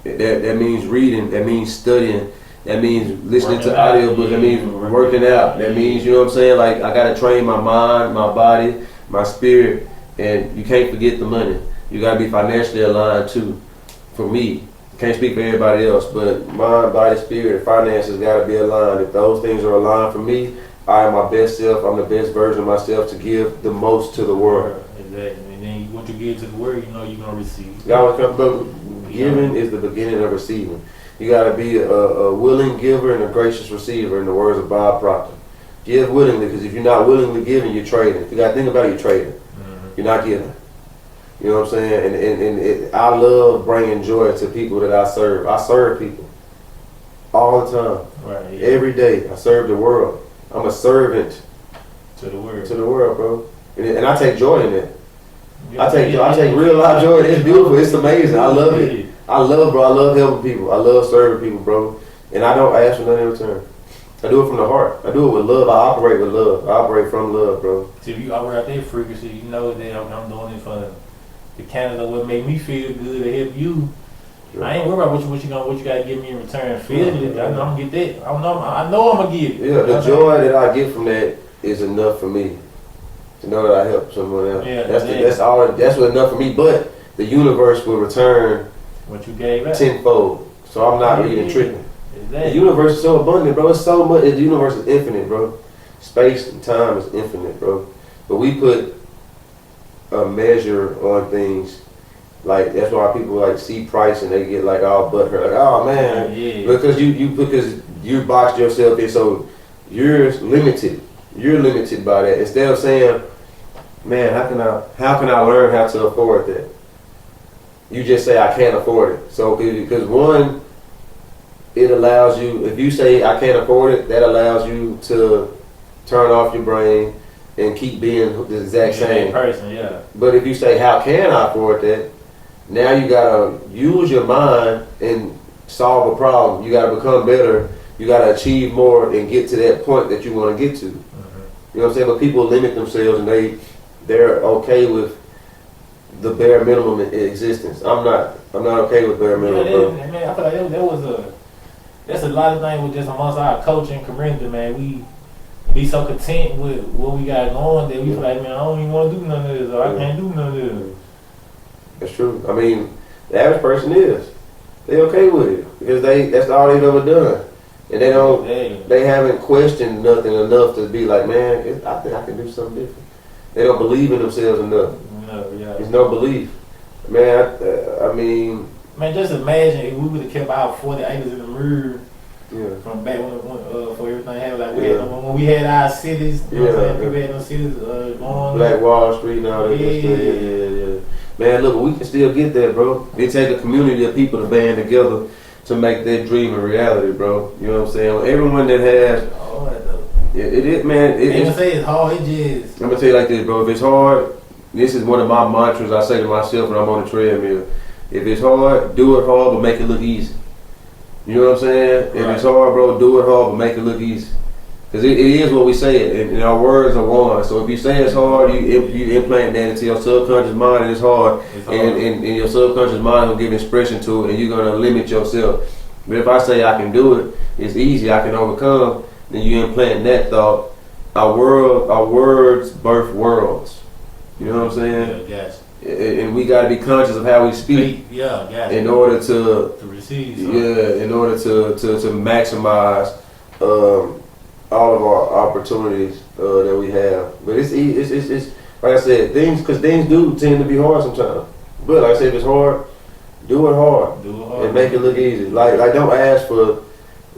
That means reading. That means studying. That means listening to audiobooks. That means working out. That means, you know what I'm saying? Like, I got to train my mind, my body, my spirit. And you can't forget the money. You got to be financially aligned too. For me, can't speak for everybody else, but mind, body, spirit, and finances got to be aligned. If those things are aligned for me, I am my best self. I'm the best version of myself to give the most to the world. Exactly. And then once you give to the world, you know you're going to receive. Giving is the beginning of receiving. You got to be a willing giver and a gracious receiver, in the words of Bob Proctor. Give willingly, because if you're not willingly giving, you're trading. If you got to think about it, you're trading. You're not giving. You know what I'm saying? I love bringing joy to people that I serve. I serve people all the time. Right. Yeah. Every day. I serve the world. I'm a servant To the world. to the world, bro. And I take joy in it. Yeah, I take real life joy. It's beautiful. It's amazing. I love it. I love helping people. I love serving people, bro. And I don't ask for nothing in return. I do it from the heart. I do it with love. I operate with love. I operate from love, bro. So if you operate out that frequency, you know that I'm doing it for the Canada. What make me feel good to help you. Sure. I ain't worried about what you gotta give me in return. Feel it. I know I'm gonna get that. I know I'm gonna get it. Yeah, the joy that I get from that is enough for me to know that I helped someone else. Yeah, that's all. That's what enough for me. But the universe will return What you gave back. tenfold. So I'm not even tripping. The Exactly. universe is so abundant, bro. It's so much. The universe is infinite, bro. Space and time is infinite, bro. But we put a measure on things. Like that's why people like see price and they get like all butthurt. Like, oh man, Yeah. because you boxed yourself in, so you're limited. You're limited by that. Instead of saying, man, how can I learn how to afford that? You just say I can't afford it. So because one, it allows you, if you say I can't afford it, that allows you to turn off your brain and keep being the exact same person. Yeah. But if you say how can I afford that, now you gotta use your mind and solve a problem. You gotta become better. You gotta achieve more and get to that point that you want to get to. You know what I'm saying? But people limit themselves and they're okay with the bare minimum in existence. I'm not okay with bare minimum. Yeah, man, I feel like that's a lot of things with just amongst our culture and community, man. We be so content with what we got going that we feel like, man, I don't even want to do none of this, or I can't do none of this. That's true. I mean, the average person is. They okay with it because that's all they've ever done. And they haven't questioned nothing enough to be like, man, I think I can do something different. They don't believe in themselves enough. No, yeah. There's no belief. Man, I mean. Man, just imagine if we would have kept our 40 acres in the mirror from back when for everything happened. Like when we had our cities, you know what I'm saying? People had no cities going. Black Wall Street and all that good stuff. Yeah. Man, look, we can still get there, bro. It take a community of people to band together to make that dream a reality, bro. You know what I'm saying? Everyone that has, it is, man. It's hard. It just. I'm gonna tell you like this, bro. If it's hard, this is one of my mantras I say to myself when I'm on the treadmill. If it's hard, do it hard, but make it look easy. You know what I'm saying? Right. If it's hard, bro, do it hard, but make it look easy. Because it is what we say, and our words are one. So if you say it's hard, you implant that into your subconscious mind, and it's hard. And your subconscious mind will give expression to it, and you're going to limit yourself. But if I say I can do it, it's easy, I can overcome, then you implant that thought. Our words birth worlds. You know what I'm saying? Yeah, gotcha. And we got to be conscious of how we speak. Yeah, gotcha. In order to receive. In order to maximize all of our opportunities that we have. But it's like I said, things do tend to be hard sometimes. But like I said, if it's hard, do it hard. And make it look easy. Like don't ask for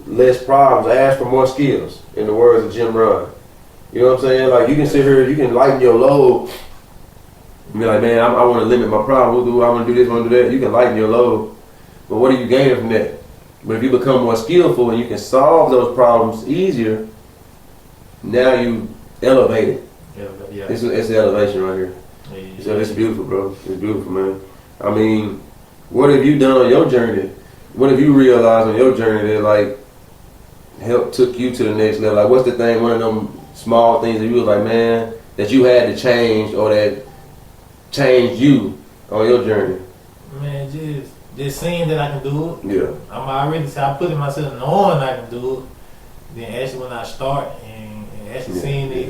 less problems. Ask for more skills. In the words of Jim Rohn. You know what I'm saying? Like you can sit here, you can lighten your load. And be like, man, I want to limit my problem. I want to do this, I want to do that. You can lighten your load. But what are you gaining from that? But if you become more skillful and you can solve those problems easier, now you elevate it. Yeah. It's the elevation right here. Yeah. So it's beautiful, bro. It's beautiful, man. I mean, what have you done on your journey? What have you realized on your journey that like took you to the next level? Like, what's the thing? One of them small things that you was like, man, that you had to change or that changed you on your journey? Man, just seeing that I can do it. Yeah. I put in myself knowing I can do it. Then actually when I start and actually seeing it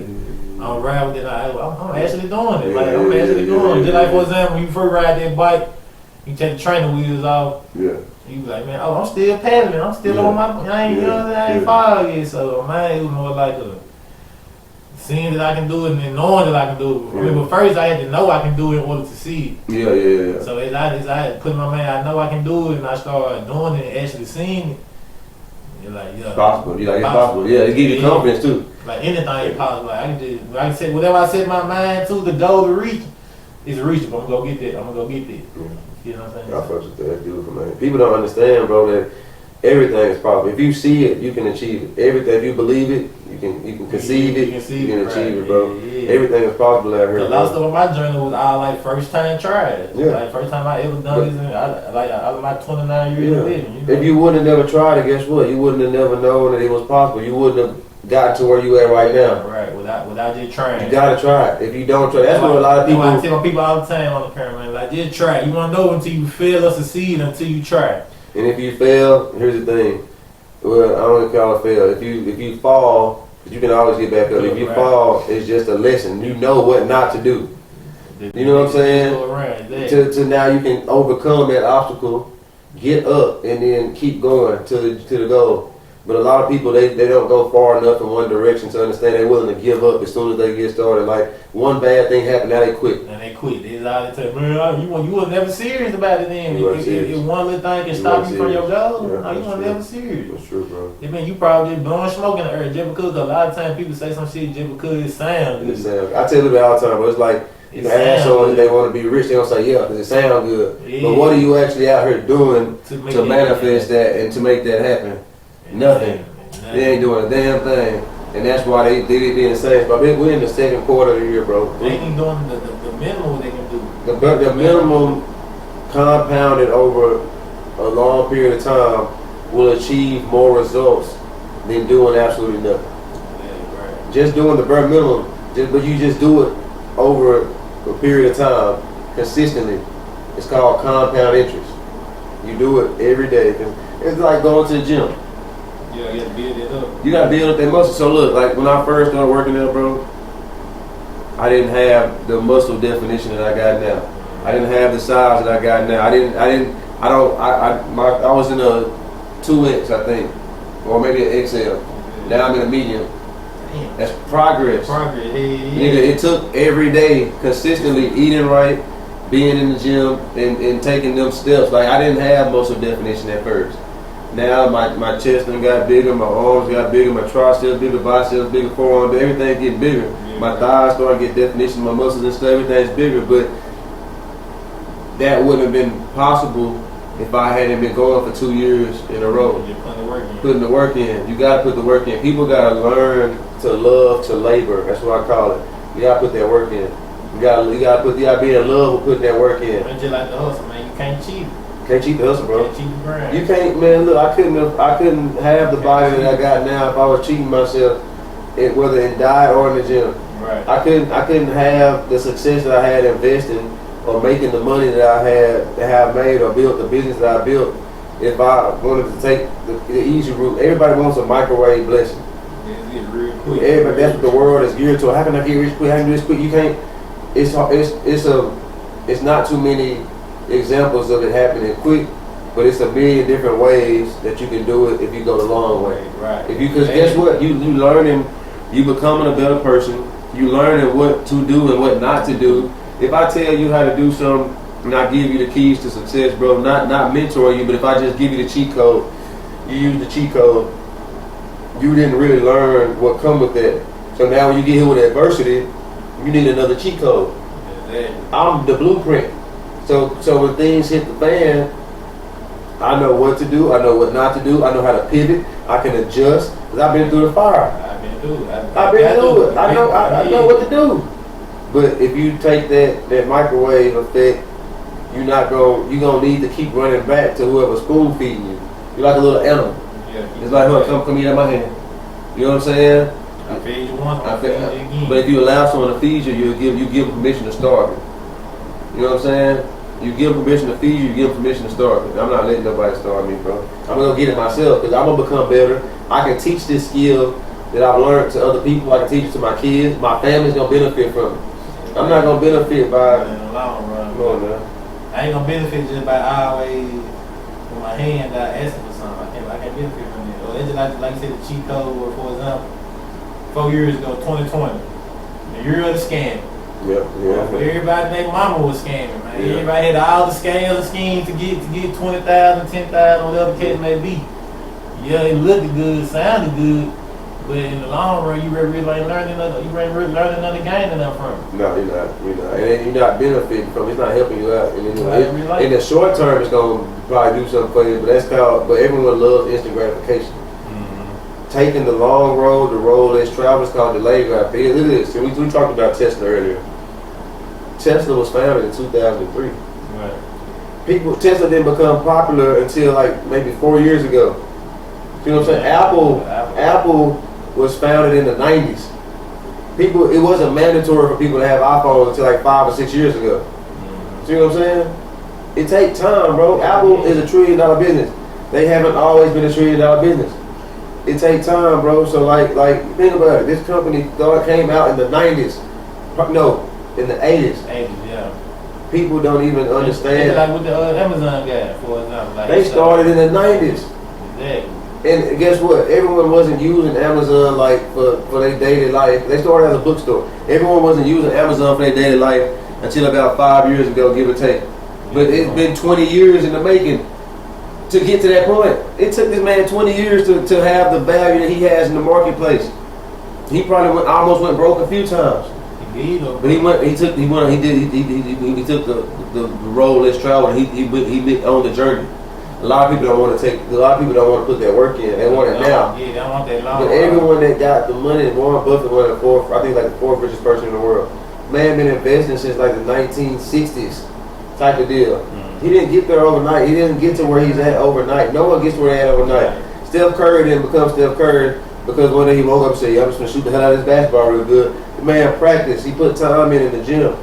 unravel, then I'm actually doing it. Like I'm actually doing it. Just like for example, when you first ride that bike, you take the training wheels off. Yeah. You be like, man, I'm still pedaling. I'm still on my. I ain't fall yet. So man, it was more like seeing that I can do it and then knowing that I can do it. I mean, but first I had to know I can do it in order to see it. Yeah. So as I put my mind, I know I can do it, and I started doing it and actually seeing it. You're like, yeah. It's possible. You're like, it's possible. Yeah, it gives you confidence too. Like anything is possible. Like I can say whatever I set my mind to, the goal to reach. it's reachable. I'm gonna go get that. I'm gonna go get that. Yeah. You know what I'm saying? I fuck with that. That's beautiful, man. People don't understand, bro, that everything is possible. If you see it, you can achieve it. Everything. If you believe it, you can conceive it. You can achieve it, bro. Yeah. Everything is possible out here. A lot of stuff on my journey was all like first time tries. Yeah. Like first time I ever done this. I was like 29 years of living. You know? If you wouldn't have never tried it, guess what? You wouldn't have never known that it was possible. You wouldn't have gotten to where you at right now. Right. Without just trying. You gotta try it. If you don't try, that's what a lot of people. I tell my people all the time on the camera, man. Like just try. You wanna know until you fail or succeed until you try. And if you fail, here's the thing. Well, I don't call it fail. If you fall, you can always get back up. If you fall, it's just a lesson. You know what not to do. You know what I'm saying? To now you can overcome that obstacle, get up, and then keep going to the goal. But a lot of people they don't go far enough in one direction to understand they're willing to give up as soon as they get started. Like one bad thing happened, now they quit. And they quit. They all tell man, you was never serious about it then. If one little thing can stop you from your goal, you weren't never serious. That's true, bro. I mean, you probably just blowing smoke in the air just because a lot of times people say some shit just because it sounds good. I tell you all the time, but it's like you can ask someone if they want to be rich, they gonna say yeah, because it sounds good. Yeah. But what are you actually out here doing to manifest that and to make that happen? Nothing. They ain't doing a damn thing. And that's why they be in the same spot. We're in the second quarter of the year, bro. They ain't doing the minimum they can do. The minimum compounded over a long period of time will achieve more results than doing absolutely nothing. Yeah, right. Just doing the bare minimum, but you just do it over a period of time consistently. It's called compound interest. You do it every day. It's like going to the gym. Yeah, you gotta build it up. You gotta build up that muscle. So look, like when I first started working there, bro, I didn't have the muscle definition that I got now. I didn't have the size that I got now. I was in a 2X, I think, or maybe an XL. Now I'm in a medium. Damn. That's progress. Progress. Nigga, it took every day consistently eating right, being in the gym, and taking them steps. Like I didn't have muscle definition at first. Now my chest done got bigger, my arms got bigger, my triceps bigger, biceps bigger, forearms, everything getting bigger. Yeah. My thighs starting to get definition, my muscles and stuff, everything's bigger. But that wouldn't have been possible if I hadn't been going for 2 years in a row. You're putting the work in. You gotta put the work in. People gotta learn to love to labor. That's what I call it. You gotta put that work in. You gotta be in love with putting that work in. It's just like the hustle, man. You can't cheat. Can't cheat the hustle, bro. Can't cheat the grind. You can't, man. Look, I couldn't have the body that I got now if I was cheating myself, whether in diet or in the gym. Right. I couldn't have the success that I had investing or making the money that I have made or built the business that I built if I wanted to take the easy route. Everybody wants a microwave blessing. Yeah, it's real quick. Everybody, that's what the world is geared to. How can I get rich quick? How can I do this quick? You can't. It's not too many examples of it happening quick, but it's a million different ways that you can do it if you go the long way. Right. Because guess what? You learning, you becoming a better person. You learning what to do and what not to do. If I tell you how to do something and I give you the keys to success, bro, not mentor you, but if I just give you the cheat code, you use the cheat code, you didn't really learn what come with that. So now when you get hit with adversity, you need another cheat code. Exactly. I'm the blueprint. So when things hit the fan, I know what to do, I know what not to do, I know how to pivot, I can adjust, because I've been through the fire. I've been through it. I know what to do. But if you take that microwave effect, you're gonna need to keep running back to whoever's spoon feeding you. You're like a little animal. Yeah, it's like, come eat out my hand. You know what I'm saying? I feed you once, I feed you again. But if you allow someone to feed you, you give them permission to starve you. You know what I'm saying? You give them permission to feed you, you give them permission to starve you. I'm not letting nobody starve me, bro. I'm gonna get it myself because I'm gonna become better. I can teach this skill that I've learned to other people. I can teach it to my kids. My family's gonna benefit from it. I'm not gonna benefit by. In the long run. Come on, man. I ain't gonna benefit just by always with my hand asking for something. I can't benefit from it. Or it's just like you said, the cheat code. Or for example, 4 years ago, 2020, the year of the scam. Yeah. Everybody, their mama was scamming, man. Yeah. Everybody had all the scams and schemes to get 20,000, 10,000, whatever the case may be. Yeah, it looked good, sounded good, But in the long run, you really ain't learning another. You ain't really learning another game than that from. No, you're not. You're not. And you're not benefiting from it. It's not helping you out. And in the short term, it's gonna probably do something for you. But But everyone loves instant gratification. Taking the long road, the road less traveled, is called delayed gratification. Look at this. So we talked about Tesla earlier. Tesla was founded in 2003. Right. Tesla didn't become popular until like maybe 4 years ago. You know what I'm saying? Apple was founded in the 90s. It wasn't mandatory for people to have iPhones until like 5 or 6 years ago. See what I'm saying? It takes time, bro. Apple is $1 trillion business. They haven't always been $1 trillion business. It takes time, bro. So like think about it. This company came out in the 90s. No, in the 80s. 80s, yeah. People don't even understand. It's like with the Amazon guy, for example. Like they started in the 90s. Exactly. And guess what? Everyone wasn't using Amazon like for their daily life. They started as a bookstore. Everyone wasn't using Amazon for their daily life until about 5 years ago, give or take. But it's been 20 years in the making to get to that point. It took this man 20 years to have the value that he has in the marketplace. He probably almost went broke a few times. He did, but he took the road less traveled. He on the journey. A lot of people don't want to put that work in. They want it now. Yeah, they don't want that long. But everyone that got the money, Warren Buffett, one of the fourth, I think like the fourth richest person in the world. Man been investing since like the 1960s type of deal. He didn't get there overnight. He didn't get to where he's at overnight. No one gets to where they're at overnight. Steph Curry didn't become Steph Curry because one day he woke up and said, I'm just going to shoot the hell out of this basketball real good. The man practiced. He put time in the gym.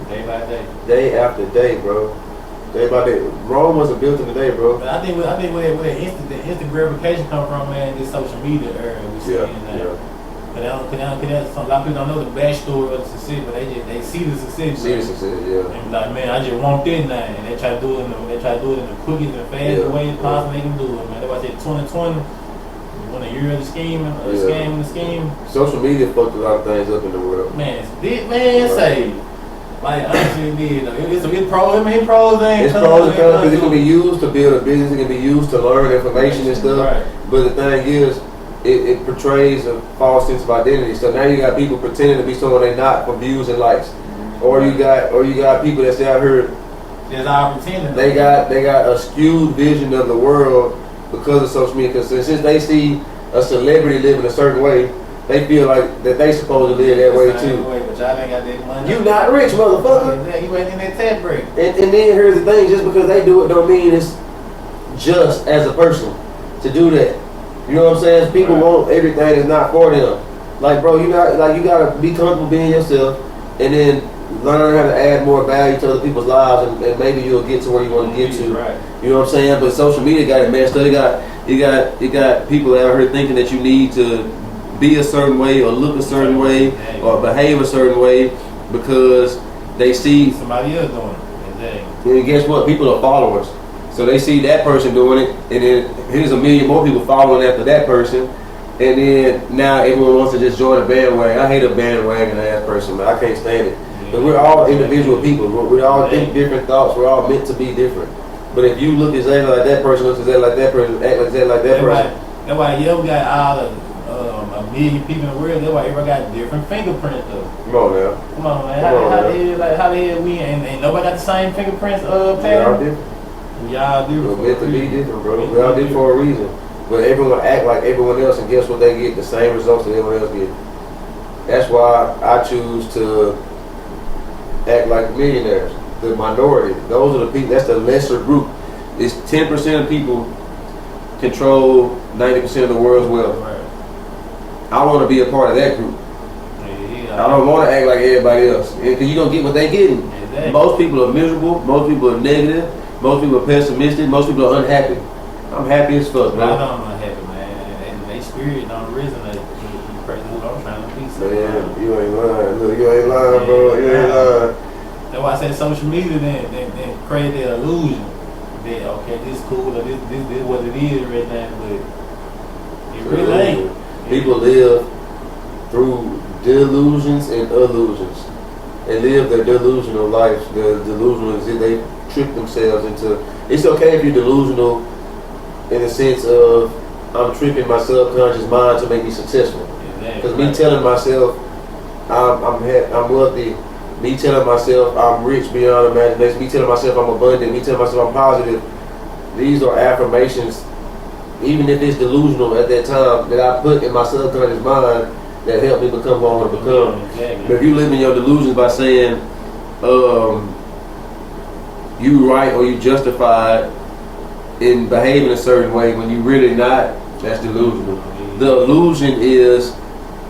Day by day. Day after day, bro. Day by day. Rome wasn't built in a day, bro. But I think where the instant gratification come from, man, this social media era we see in there. A lot of people don't know the backstory of the success, but they see the success. See the success, yeah. And like, man, I just want this now, and they try to do it in the quickest and fastest way possible they can do it, man. That's why I said 2020. When a year of the scheme, Social media fucked a lot of things up in the world. Man, say, like honestly, it did. It's pros and cons. It's pros and cons because it can be used to build a business. It can be used to learn information and stuff. Right. But the thing is, it portrays a false sense of identity. So now you got people pretending to be someone they're not for views and likes, or you got people that say out here. Just all pretending. They got a skewed vision of the world because of social media. Because since they see a celebrity living a certain way, they feel like that they supposed to live that way too. But y'all ain't got that money. You not rich, motherfucker. You ain't in that tax break. And then here's the thing: just because they do it, don't mean it's just as a person to do that. You know what I'm saying? People want everything that's not for them. Like, bro, you gotta be comfortable being yourself, and then learn how to add more value to other people's lives, and maybe you'll get to where you want to get to. Right. You know what I'm saying? But social media got it messed up. You got people out here thinking that you need to be a certain way or look a certain way or behave a certain way because they see somebody else doing it. And guess what? People are followers. So they see that person doing it, and then here's a million more people following after that person, and then now everyone wants to just join a bandwagon. I hate a bandwagon ass person, man. I can't stand it. But we're all individual people. We all think different thoughts. We're all meant to be different. But if you look exactly like that person, looks exactly like that person, act exactly like that person. That's why we got all the a million people in the world. That's why everybody got different fingerprints though. Come on now. Come on, man. How the hell we ain't nobody got the same fingerprints pattern? We all different. We all different. We're meant to be different, bro. We all different for a reason. But everyone act like everyone else, and guess what they get? The same results that everyone else get. That's why I choose to act like millionaires. The minority. Those are the people. That's the lesser group. It's 10% of people control 90% of the world's wealth. Right. I want to be a part of that group. Yeah. I don't want to act like everybody else. Because you're going to get what they getting. Exactly. Most people are miserable. Most people are negative. Most people are pessimistic. Most people are unhappy. I'm happy as fuck, man. I'm unhappy, man. And they spirit don't resonate with the person who I'm trying to be. Man, you ain't lying. Look, you ain't lying, bro. You ain't lying. That's why I say social media then create the illusion that okay, this cool or this what it is right now, but it really ain't. People live through delusions and illusions. They live their delusional lives. The delusional is they trick themselves into. It's okay if you're delusional in the sense of I'm tricking my subconscious mind to make me successful. Because me telling myself I'm wealthy, me telling myself I'm rich beyond imagination, me telling myself I'm abundant, me telling myself I'm positive, these are affirmations, even if it's delusional at that time, that I put in my subconscious mind that help me become who I want to become. Exactly. But if you live in your delusions by saying you right or you justified in behaving a certain way when you really not, that's delusional. The illusion is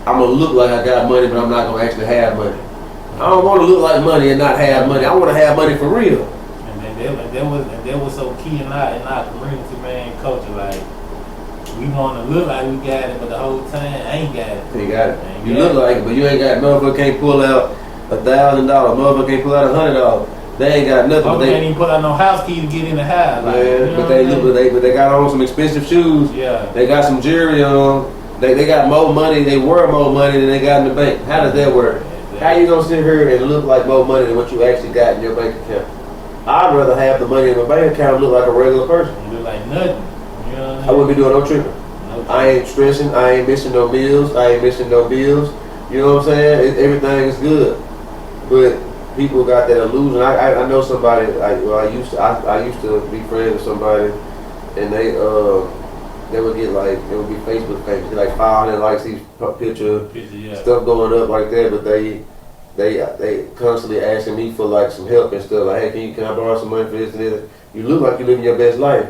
I'm gonna look like I got money, but I'm not gonna actually have money. I don't want to look like money and not have money. I want to have money for real. And that was so key in our community, man, culture. Like, we want to look like we got it, but the whole time, I ain't got it. You got it. You look like it, but you ain't got it. Motherfucker can't pull out $1,000. Motherfucker can't pull out $100. They ain't got nothing. They can't even put out no house key to get in the house. Like, yeah, you know but they got on some expensive shoes. Yeah. They got some jewelry on. They got more money. They were more money than they got in the bank. How does that work? Exactly. How you gonna sit here and look like more money than what you actually got in your bank account? I'd rather have the money in my bank account and look like a regular person. You look like nothing. You know what I mean? I wouldn't be doing no tripping. I ain't stressing. I ain't missing no meals. I ain't missing no bills. You know what I'm saying? Everything is good. But people got that illusion. I know somebody. I used to be friends with somebody, and they would get like, it would be Facebook famous, like 500 likes each picture, stuff going up like that. But they constantly asking me for like some help and stuff. Like, hey, can I borrow some money for this and this? You look like you're living your best life.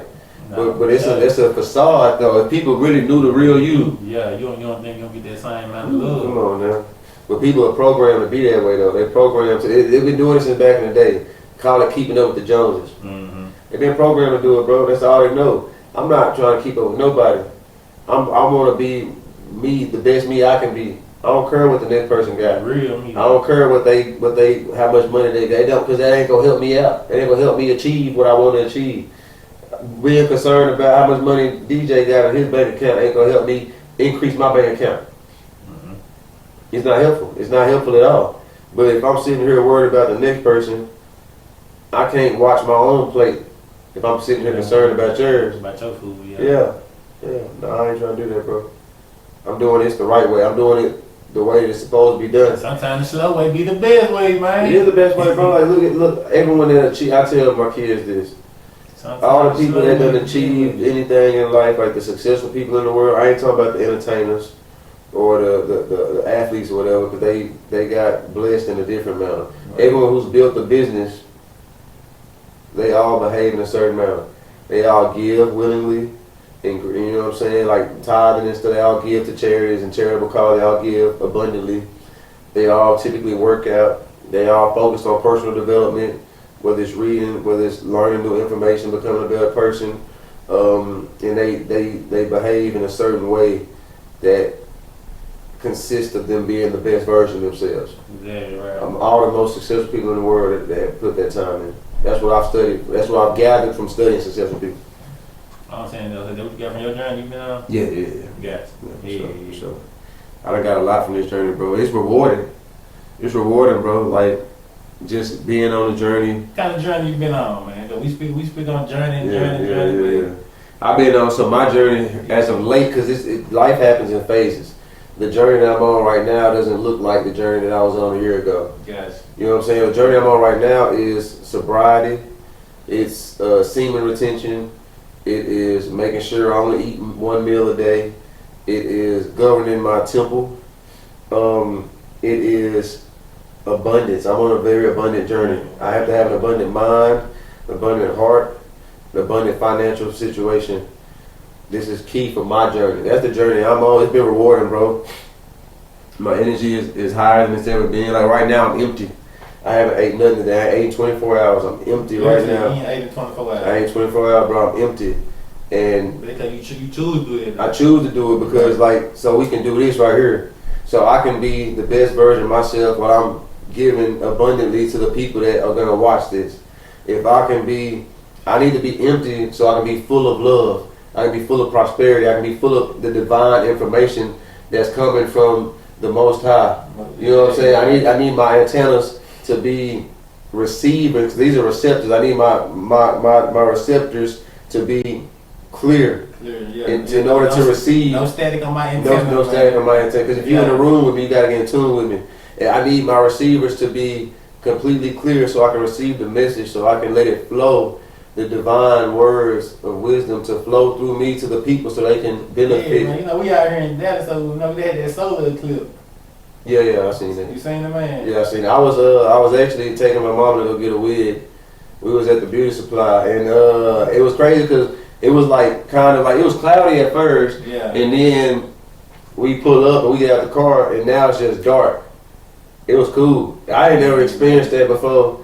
No, but it's a facade though. If people really knew the real you. Yeah, you don't think you're gonna get that same amount of love. Come on now. But people are programmed to be that way though. They programmed to. They've been doing this since back in the day. Call it keeping up with the Joneses. Mm-hmm. They've been programmed to do it, bro. That's all they know. I'm not trying to keep up with nobody. I want to be me, the best me I can be. I don't care what the next person got. Real me. I don't care what they how much money they got. They don't, because that ain't gonna help me out. It ain't gonna help me achieve what I want to achieve. Being concerned about how much money DJ got in his bank account ain't gonna help me increase my bank account. Mm-hmm. It's not helpful. It's not helpful at all. But if I'm sitting here worried about the next person, I can't watch my own plate. If I'm sitting here concerned about yours. About your food, Yeah. No, I ain't trying to do that, bro. I'm doing this the right way. I'm doing it the way it's supposed to be done. Sometimes the slow way be the best way, man. It is the best way, bro. Like, look, everyone that achieve, I tell my kids this. Sometimes All the people that done slow way achieved anything in life, like the successful people in the world, I ain't talking about the entertainers or the athletes or whatever, because they got blessed in a different manner. Right. Everyone who's built a business, they all behave in a certain manner. They all give willingly, and you know what I'm saying, like tithing and stuff. They all give to charities and charitable cause. They all give abundantly. They all typically work out. They all focus on personal development, whether it's reading, whether it's learning new information, becoming a better person, and they behave in a certain way that consists of them being the best version of themselves. Exactly right. All the most successful people in the world that put that time in. That's what I've studied. That's what I've gathered from studying successful people. I'm saying that what you got from your journey you been on? Yeah. Yeah. So, I done got a lot from this journey, bro. It's rewarding. It's rewarding, bro. Like, just being on the journey. What kind of journey you been on, man? We speak on journey. Yeah. I've been on, so my journey as of late, because life happens in phases. The journey that I'm on right now doesn't look like the journey that I was on a year ago. Yes. You know what I'm saying? The journey I'm on right now is sobriety. It's semen retention. It is making sure I only eat one meal a day. It is governing my temple. It is abundance. I'm on a very abundant journey. I have to have an abundant mind, an abundant heart, an abundant financial situation. This is key for my journey. That's the journey I'm on. It's been rewarding, bro. My energy is higher than it's ever been. Like right now, I'm empty. I haven't ate nothing today. I ate 24 hours. I'm empty right now. You ain't ate 24 hours. I ate 24 hours, bro. I'm empty. And because you choose to do it. I choose to do it because, like, so we can do this right here. So I can be the best version of myself while I'm giving abundantly to the people that are going to watch this. If I can be, I need to be empty so I can be full of love. I can be full of prosperity. I can be full of the divine information that's coming from the Most High. You know what I'm saying? I need my antennas to be receiving. These are receptors. I need my receptors to be clear. Yeah. In order to receive. No static on my antenna. No static on my antenna. Because if you're in the room with me, you gotta get in tune with me. And I need my receivers to be completely clear so I can receive the message, so I can let it flow, the divine words of wisdom to flow through me to the people so they can benefit. Yeah, man, you know, we out here in Dallas, so we had that solar eclipse. Yeah, I seen that. You seen the man? Yeah, I seen it. I was actually taking my mom to go get a wig. We was at the beauty supply, and it was crazy because it was like kind of like it was cloudy at first, and then we pull up and we get out the car, and now it's just dark. It was cool. I ain't never experienced that before.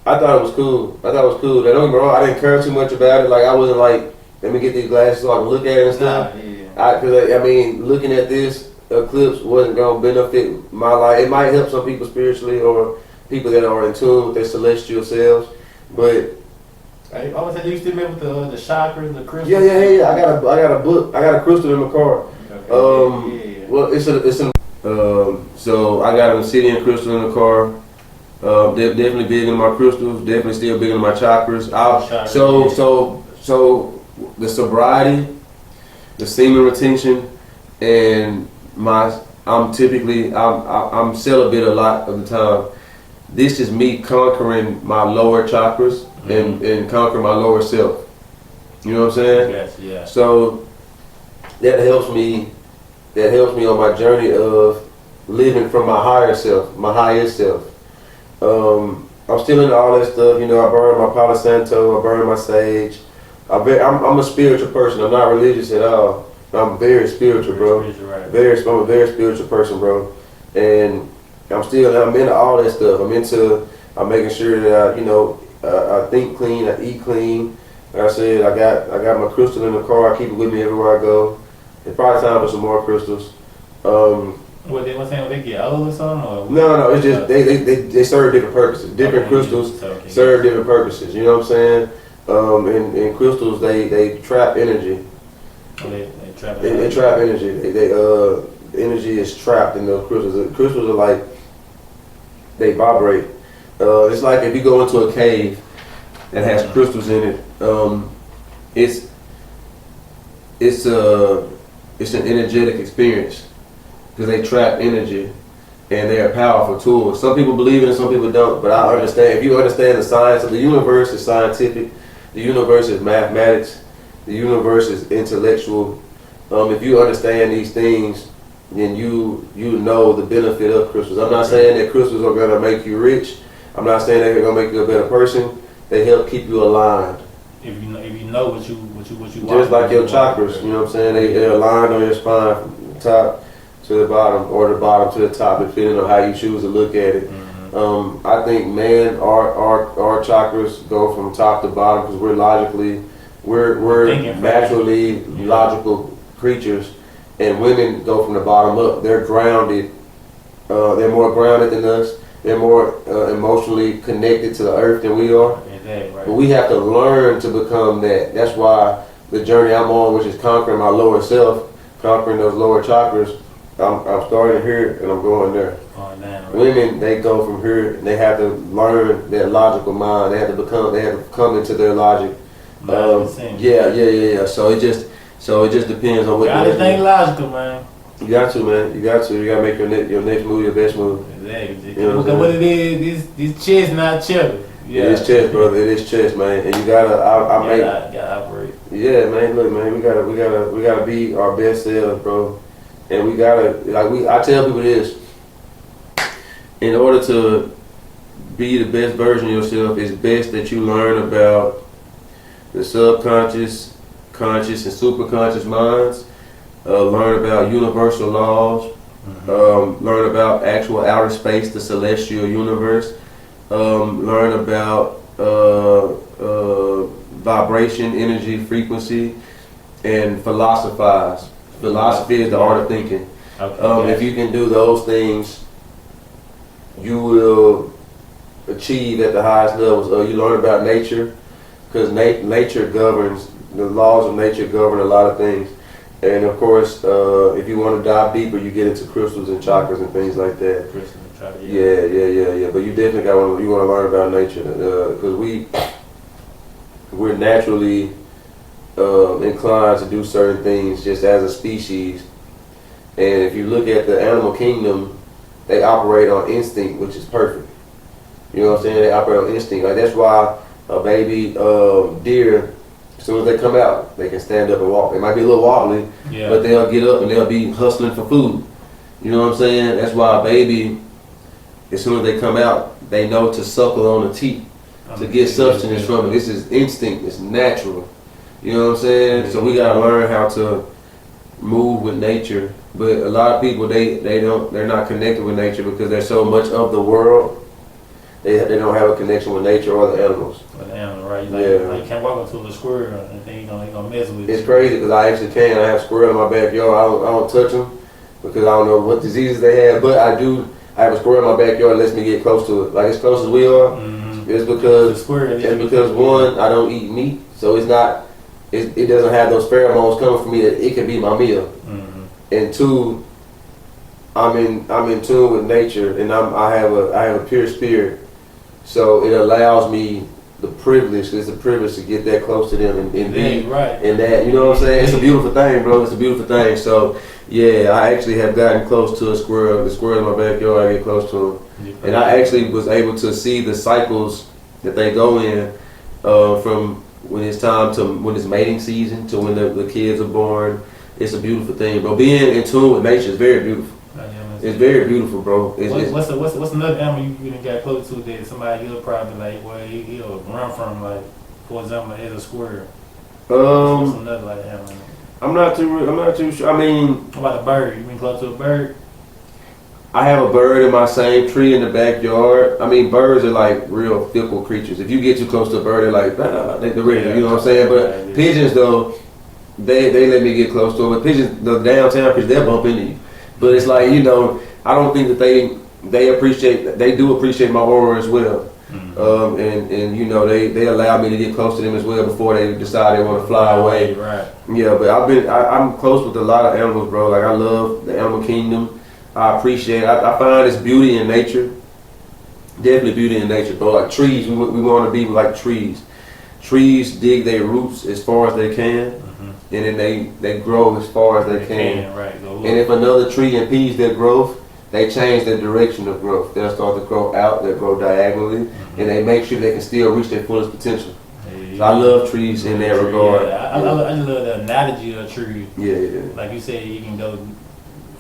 I thought it was cool. Now, don't get me wrong, I didn't care too much about it. Like, I wasn't like, let me get these glasses so I can look at it and stuff. Because I mean, looking at this eclipse wasn't going to benefit my life. It might help some people spiritually or people that are in tune with their celestial selves. But I always said you still remember the chakras, the crystals. Yeah. I got a book. I got a crystal in my car. Okay. Well, so I got an obsidian crystal in the car. Definitely big in my crystals. Definitely still big in my chakras. So the sobriety, the semen retention, and I'm celibate a lot of the time. This is me conquering my lower chakras and conquering my lower self. You know what I'm saying? Yes, yeah. So that helps me on my journey of living from my higher self, my highest self. I'm still into all that stuff. You know, I burn my Palo Santo, I burn my sage. I'm a spiritual person. I'm not religious at all. I'm very spiritual, bro. I'm a very spiritual person, bro. And I'm into all that stuff. I'm making sure that I think clean, I eat clean. Like I said, I got my crystal in the car. I keep it with me everywhere I go. It's probably time for some more crystals. What saying? They get old or something? Or no. It's just they serve different purposes. Different crystals serve different purposes. You know what I'm saying? And crystals they trap energy. They trap energy. They trap energy. The energy is trapped in those crystals. The crystals are like they vibrate. It's like if you go into a cave that has crystals in it. It's an energetic experience because they trap energy and they are powerful tools. Some people believe in it, some people don't. But I understand. If you understand the science of the universe is scientific, the universe is mathematics, the universe is intellectual. If you understand these things, then you know the benefit of crystals. I'm not saying that crystals are gonna make you rich. I'm not saying they're gonna make you a better person. They help keep you aligned. If you know what you just like your chakras, you know what I'm saying? They're aligned on your spine from the top to the bottom or the bottom to the top, depending on how you choose to look at it. I think our chakras go from top to bottom because we're naturally logical creatures, and women go from the bottom up. They're grounded. They're more grounded than us. They're more emotionally connected to the earth than we are. Right. But we have to learn to become that. That's why the journey I'm on, which is conquering my lower self, conquering those lower chakras, I'm starting here and I'm going there. Women, they go from here and they have to learn their logical mind. They have to come into their logic. Yeah. So it just depends on what. Gotta think logical, man. You got to, man. You got to make your next move your best move. Exactly. You know what it is, this chess not cheddar. Yeah. It is chess, brother. It is chess, man. And you gotta gotta operate. Yeah, man. Look, man. We gotta be our best selves, bro. And we gotta I tell people this. In order to be the best version of yourself, it's best that you learn about the subconscious, conscious, and superconscious minds. Learn about universal laws. Learn about actual outer space, the celestial universe. Learn about vibration, energy, frequency, and philosophize. Philosophy is the art of thinking. If you can do those things, you will achieve at the highest levels. You learn about nature, because nature governs, the laws of nature govern a lot of things. And of course, if you want to dive deeper, you get into crystals and chakras and things like that. Yeah. But you definitely want to learn about nature, because we're naturally inclined to do certain things just as a species. And if you look at the animal kingdom, they operate on instinct, which is perfect. You know what I'm saying? They operate on instinct. Like that's why a baby deer, as soon as they come out, they can stand up and walk. They might be a little wobbly, but they'll get up and they'll be hustling for food. You know what I'm saying? That's why a baby, as soon as they come out, they know to suckle on the teat to get substance from it. This is instinct. It's natural. You know what I'm saying? So we gotta learn how to move with nature. But a lot of people they're not connected with nature because there's so much of the world. They don't have a connection with nature or the animals. With the animal, right? Like you can't walk up to a squirrel and think they gonna mess with you. It's crazy because I actually can. I have squirrel in my backyard. I don't touch them because I don't know what diseases they have. But I have a squirrel in my backyard that lets me get close to it. Like as close as we are. Mm-hmm. It's because one, I don't eat meat, so it doesn't have those pheromones coming from me that it can be my meal. Mm-hmm. And two, I'm in tune with nature, and I have a pure spirit. So it allows me the privilege. It's a privilege to get that close to them and be right. And that, you know what I'm saying? It's a beautiful thing, bro. It's a beautiful thing. So yeah, I actually have gotten close to a squirrel. The squirrel in my backyard, I get close to them, and I actually was able to see the cycles that they go in from when it's time to when it's mating season to when the kids are born. It's a beautiful thing, bro. Being in tune with nature is very beautiful. It's very beautiful, bro. What's another animal you done got close to that somebody you'll probably like, well, he'll run from, like, for example, as a squirrel? What's another like animal? I'm not too sure. I mean, how about a bird? You been close to a bird? I have a bird in my same tree in the backyard. I mean, birds are like real fickle creatures. If you get too close to a bird, they're like, they're ready. You know what I'm saying? But pigeons, though, they let me get close to them. But pigeons, the downtown pigeons, they'll bump into you. But it's like, you know, I don't think that they do appreciate my aura as well. Mm-hmm. And you know, they allow me to get close to them as well before they decide they want to fly away. Right. Yeah, but I'm close with a lot of animals, bro. Like I love the animal kingdom. I appreciate. I find this beauty in nature. Definitely beauty in nature, bro. Like trees, we want to be like trees. Trees dig their roots as far as they can, mm-hmm. and then they grow as far as they can. Right. And if another tree impedes their growth, they change their direction of growth. They'll start to grow out. They'll grow diagonally, mm-hmm. and they make sure they can still reach their fullest potential. Yeah. So I love trees in that regard. Yeah. I just love the analogy of trees. Yeah. Like you said, you can go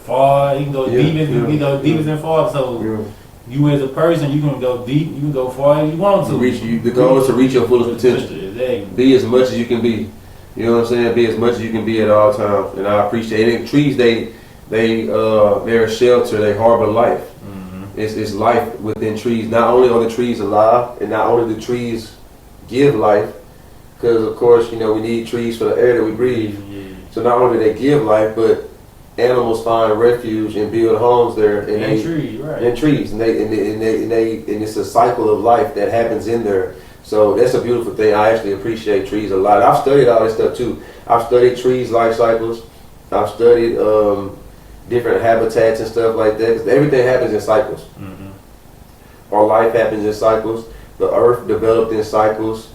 far, you can go deepest and far. So you as a person, you can go deep, you can go far if you want to. The goal is to reach your fullest potential. Exactly. Be as much as you can be. You know what I'm saying? Be as much as you can be at all times. And I appreciate it. And trees, they're a shelter. They harbor life. Mm-hmm. It's life within trees. Not only are the trees alive, and not only do trees give life, because of course, you know, we need trees for the air that we breathe. Yeah. So not only do they give life, but animals find refuge and build homes there. And trees, and it's a cycle of life that happens in there. So that's a beautiful thing. I actually appreciate trees a lot. I've studied all this stuff too. I've studied trees' life cycles. I've studied different habitats and stuff like that. 'Cause everything happens in cycles. Mm-hmm. Our life happens in cycles. The earth developed in cycles.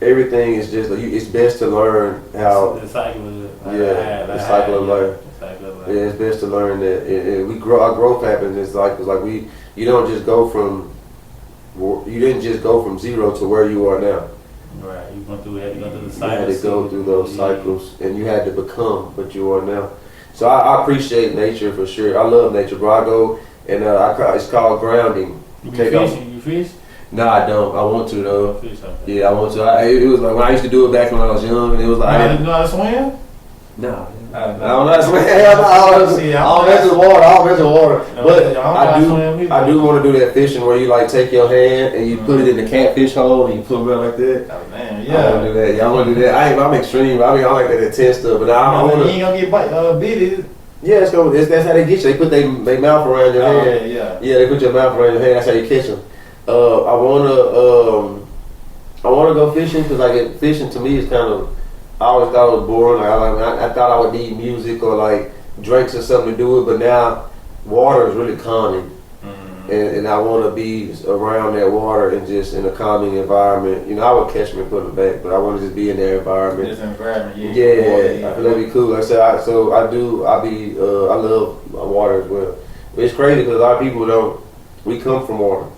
Everything is just, it's best to learn how. The cycle of life. Yeah, it's best to learn that. And our growth happens in cycles. Like you don't just go from. You didn't just go from zero to where you are now. Right, you had to go through the cycles. You had to go through those cycles, and you had to become what you are now. So I appreciate nature for sure. I love nature, bro. I go and it's called grounding. You fish? No, I don't. I want to though. Yeah, I want to. It was like when I used to do it back when I was young, and it was like. You know how to swim? No. I don't know how to swim. I'll mess with water. But I do want to do that fishing where you like take your hand and you put it in the catfish hole and you put it around like that. Oh man, yeah. I want to do that. Yeah, I want to do that. I'm extreme. I mean, I like that intense stuff, but I want to. You ain't gonna get bit. Yeah, that's how they get you. They put their mouth around your hand. Yeah. Yeah, they put your mouth around your hand. That's how you catch them. I wanna go fishing because like fishing to me is kind of. I always thought it was boring. Like I thought I would need music or like drinks or something to do it, but now water is really calming. Mm-hmm. and I want to be around that water and just in a calming environment. You know, I would catch me and put them back, but I want to just be in that environment. This environment, yeah. Yeah, I feel that'd be cool. Like I said, I love water as well. But it's crazy because a lot of people don't. We come from water.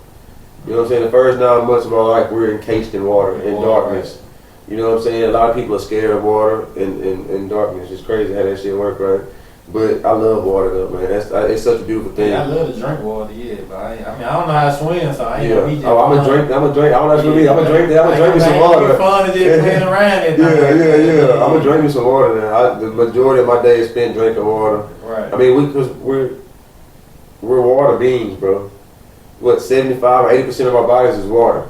You know what I'm saying? The first 9 months of our life, we're encased in water, in darkness. Right. You know what I'm saying? A lot of people are scared of water and darkness. It's crazy how that shit work, right? But I love water though, man. It's such a beautiful thing. Yeah, I love to drink water, yeah, but I mean, I don't know how to swim, so I ain't gonna be just. Oh, I'm a drink. I don't know how to swim either. I'm a drink me some water. It's fun to just playing around it. Yeah. I'm a drink me some water now. The majority of my day is spent drinking water. Right. I mean, we're water beings, bro. What, 75 or 80% of our bodies is water.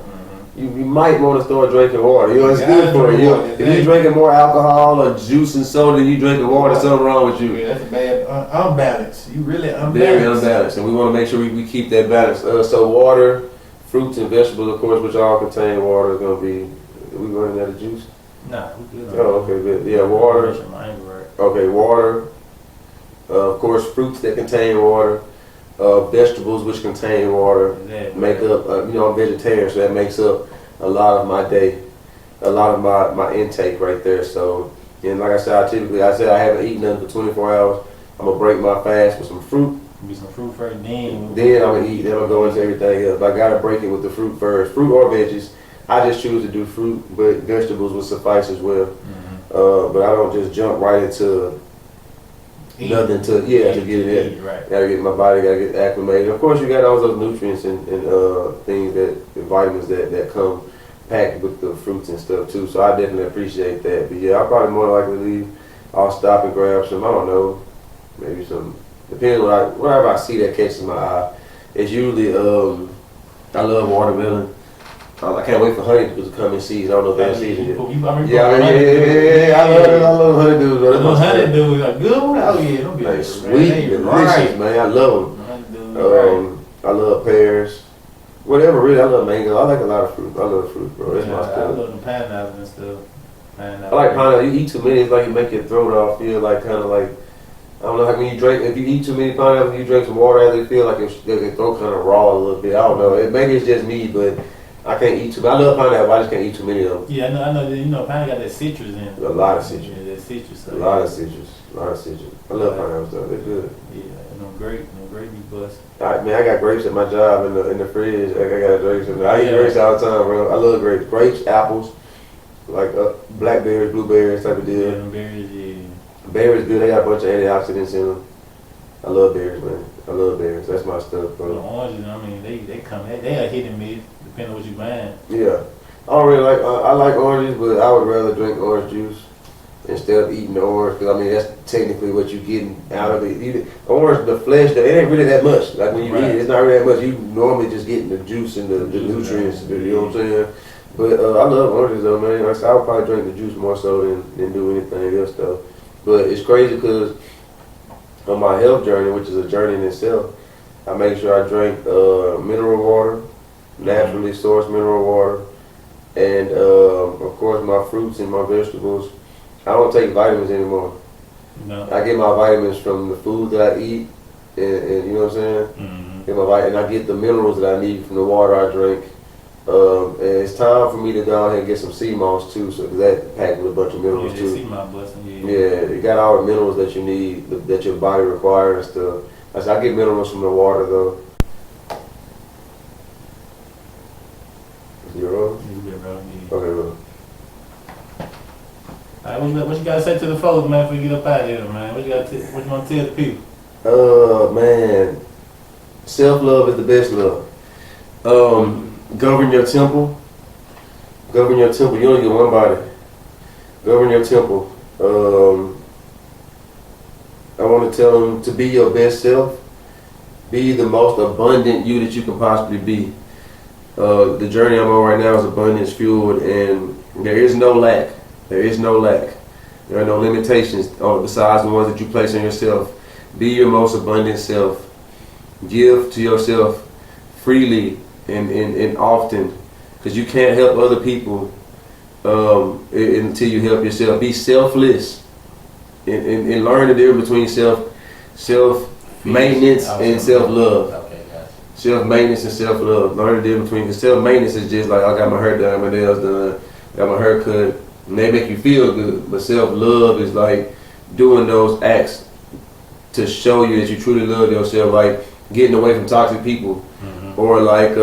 You might want to start drinking water. You know, it's good for you. If you're drinking more alcohol or juice and soda than you drinking water, something wrong with you. Yeah, that's a bad unbalance. You really unbalanced. Very unbalanced, and we want to make sure we keep that balance. So water, fruits and vegetables, of course, which all contain water, is going to be. Are we running out of juice? Nah, we good. Oh, okay, good. Yeah, water. Okay, water. Of course, fruits that contain water. Vegetables which contain water make up, I'm vegetarian, so that makes up a lot of my day, a lot of my intake right there. So, and like I said, I haven't eaten nothing for 24 hours. I'm going to break my fast with some fruit. Be some fruit first, then I'm going to eat, then I'm going to go into everything else. But I got to break it with the fruit first. Fruit or veggies. I just choose to do fruit, but vegetables will suffice as well. But I don't just jump right into nothing to get it in. Right. Gotta get my body, gotta get acclimated. Of course, you got all those nutrients and things the vitamins that come packed with the fruits and stuff too. So I definitely appreciate that. But yeah, I'll probably more likely leave. I'll stop and grab some. I don't know, maybe some. Depending on whatever I see that catches my eye. It's usually I love watermelon. I can't wait for honeydews to come in season. I don't know if that's season yet. I love honeydews, bro. Those honeydews are good. Oh yeah, don't be like sweet, delicious, man. I love them. I love pears. Whatever, really. I love mango. I like a lot of fruit. I love fruit, bro. That's my stuff. I love the pineapple and stuff. I like pineapple. You eat too many, it's like you make your throat off. Feel like kind of like, I don't know, like when you drink, if you eat too many pineapple, you drink some water after, you feel like your throat kind of raw a little bit. I don't know. Maybe it's just me, but I can't eat too. I love pineapple. I just can't eat too many of them. Yeah, I know. Pineapple got that citrus in it. A lot of citrus. Yeah, that citrus. A lot of citrus. I love pineapple stuff. They're good. Yeah, no grape be bust. I got grapes at my job in the fridge. I got grapes. I eat grapes all the time, bro. I love grapes. Grapes, apples, like blackberries, blueberries type of deal. Yeah, berries. Yeah. Berries good. They got a bunch of antioxidants in them. I love berries, man. I love berries. That's my stuff, bro. The oranges, I mean, they come. They are hit and miss, depending on what you buying. Yeah, I don't really like. I like oranges, but I would rather drink orange juice instead of eating the orange, because I mean that's technically what you're getting out of it. Orange, the flesh, it ain't really that much. Like when you eat it, it's not really that much. You normally just getting the juice and the nutrients. You know what I'm saying? But I love oranges though, man. Like, I would probably drink the juice more so than do anything else though. But it's crazy because on my health journey, which is a journey in itself, I make sure I drink mineral water, naturally sourced mineral water, and of course my fruits and my vegetables. I don't take vitamins anymore. No. I get my vitamins from the food that I eat, and you know what I'm saying? Mm-hmm. And I get the minerals that I need from the water I drink. And it's time for me to go ahead and get some sea moss too, so that packed with a bunch of minerals too. Sea moss busting, yeah, it got all the minerals that you need, that your body requires and stuff. I get minerals from the water though. You wrong? Okay, bro. Alright, what you gotta say to the folks, man, before you get up out of here, man? What you want to tell the people? Man, self-love is the best love. Govern your temple. Govern your temple. You only get one body. Govern your temple. I want to tell them to be your best self. Be the most abundant you that you can possibly be. The journey I'm on right now is abundance fueled, and there is no lack. There is no lack. There are no limitations besides the ones that you place on yourself. Be your most abundant self. Give to yourself freely and often, because you can't help other people until you help yourself. Be selfless and learn the difference between self maintenance and self love. Self-maintenance and self-love. Learn the difference between, because self-maintenance is just like, I got my hair done, my nails done, got my hair cut, and they make you feel good. But self-love is like doing those acts to show you that you truly love yourself, like getting away from toxic people, or like,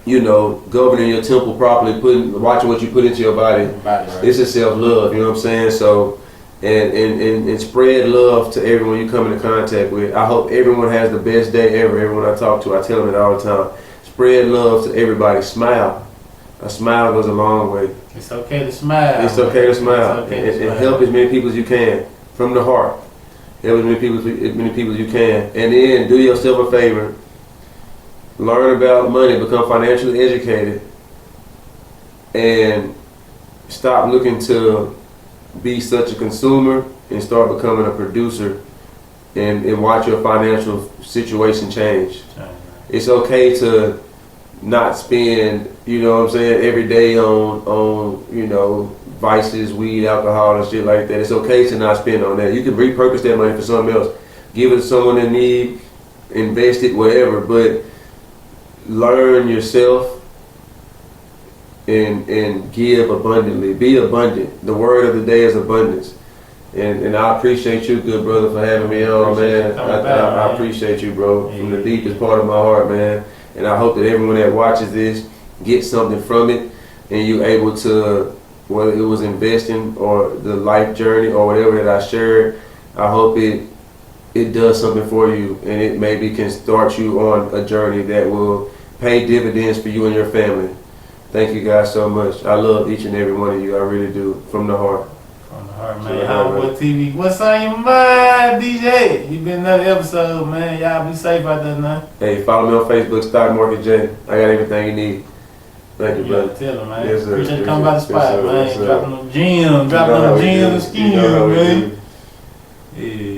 you know, governing your temple properly, watching what you put into your body. Right. This is self-love, you know what I'm saying? So, and spread love to everyone you come into contact with. I hope everyone has the best day ever. Everyone I talk to, I tell them it all the time. Spread love to everybody. Smile. A smile goes a long way. It's okay to smile. It's okay to smile. It's okay to smile. And help as many people as you can from the heart. Help as many people as you can. And then do yourself a favor. Learn about money. Become financially educated. And stop looking to be such a consumer and start becoming a producer, and watch your financial situation change. It's okay to not spend, you know what I'm saying, every day on you know, vices, weed, alcohol and shit like that. It's okay to not spend on that. You can repurpose that money for something else. Give it to someone in need, invest it, whatever, but learn yourself and give abundantly. Be abundant. The word of the day is abundance. And I appreciate you, good brother, for having me on, man. I appreciate you, bro, from the deepest part of my heart, man. And I hope that everyone that watches this gets something from it, and you able to, whether it was investing or the life journey or whatever that I shared, I hope it does something for you, and it maybe can start you on a journey that will pay dividends for you and your family. Thank you guys so much. I love each and every one of you. I really do. From the heart. From the heart, man. HomeboyTv. What's on your mind, DJ? You been another episode, man. Y'all be safe out there now. Hey, follow me on Facebook, StockMarket J. I got everything you need. Thank you, brother. Tell them, man. Yes, sir. Appreciate you coming by the spot, Yes, sir. man. Yes, sir. Dropping them gems. Dropping them gems and skins, man. Yeah.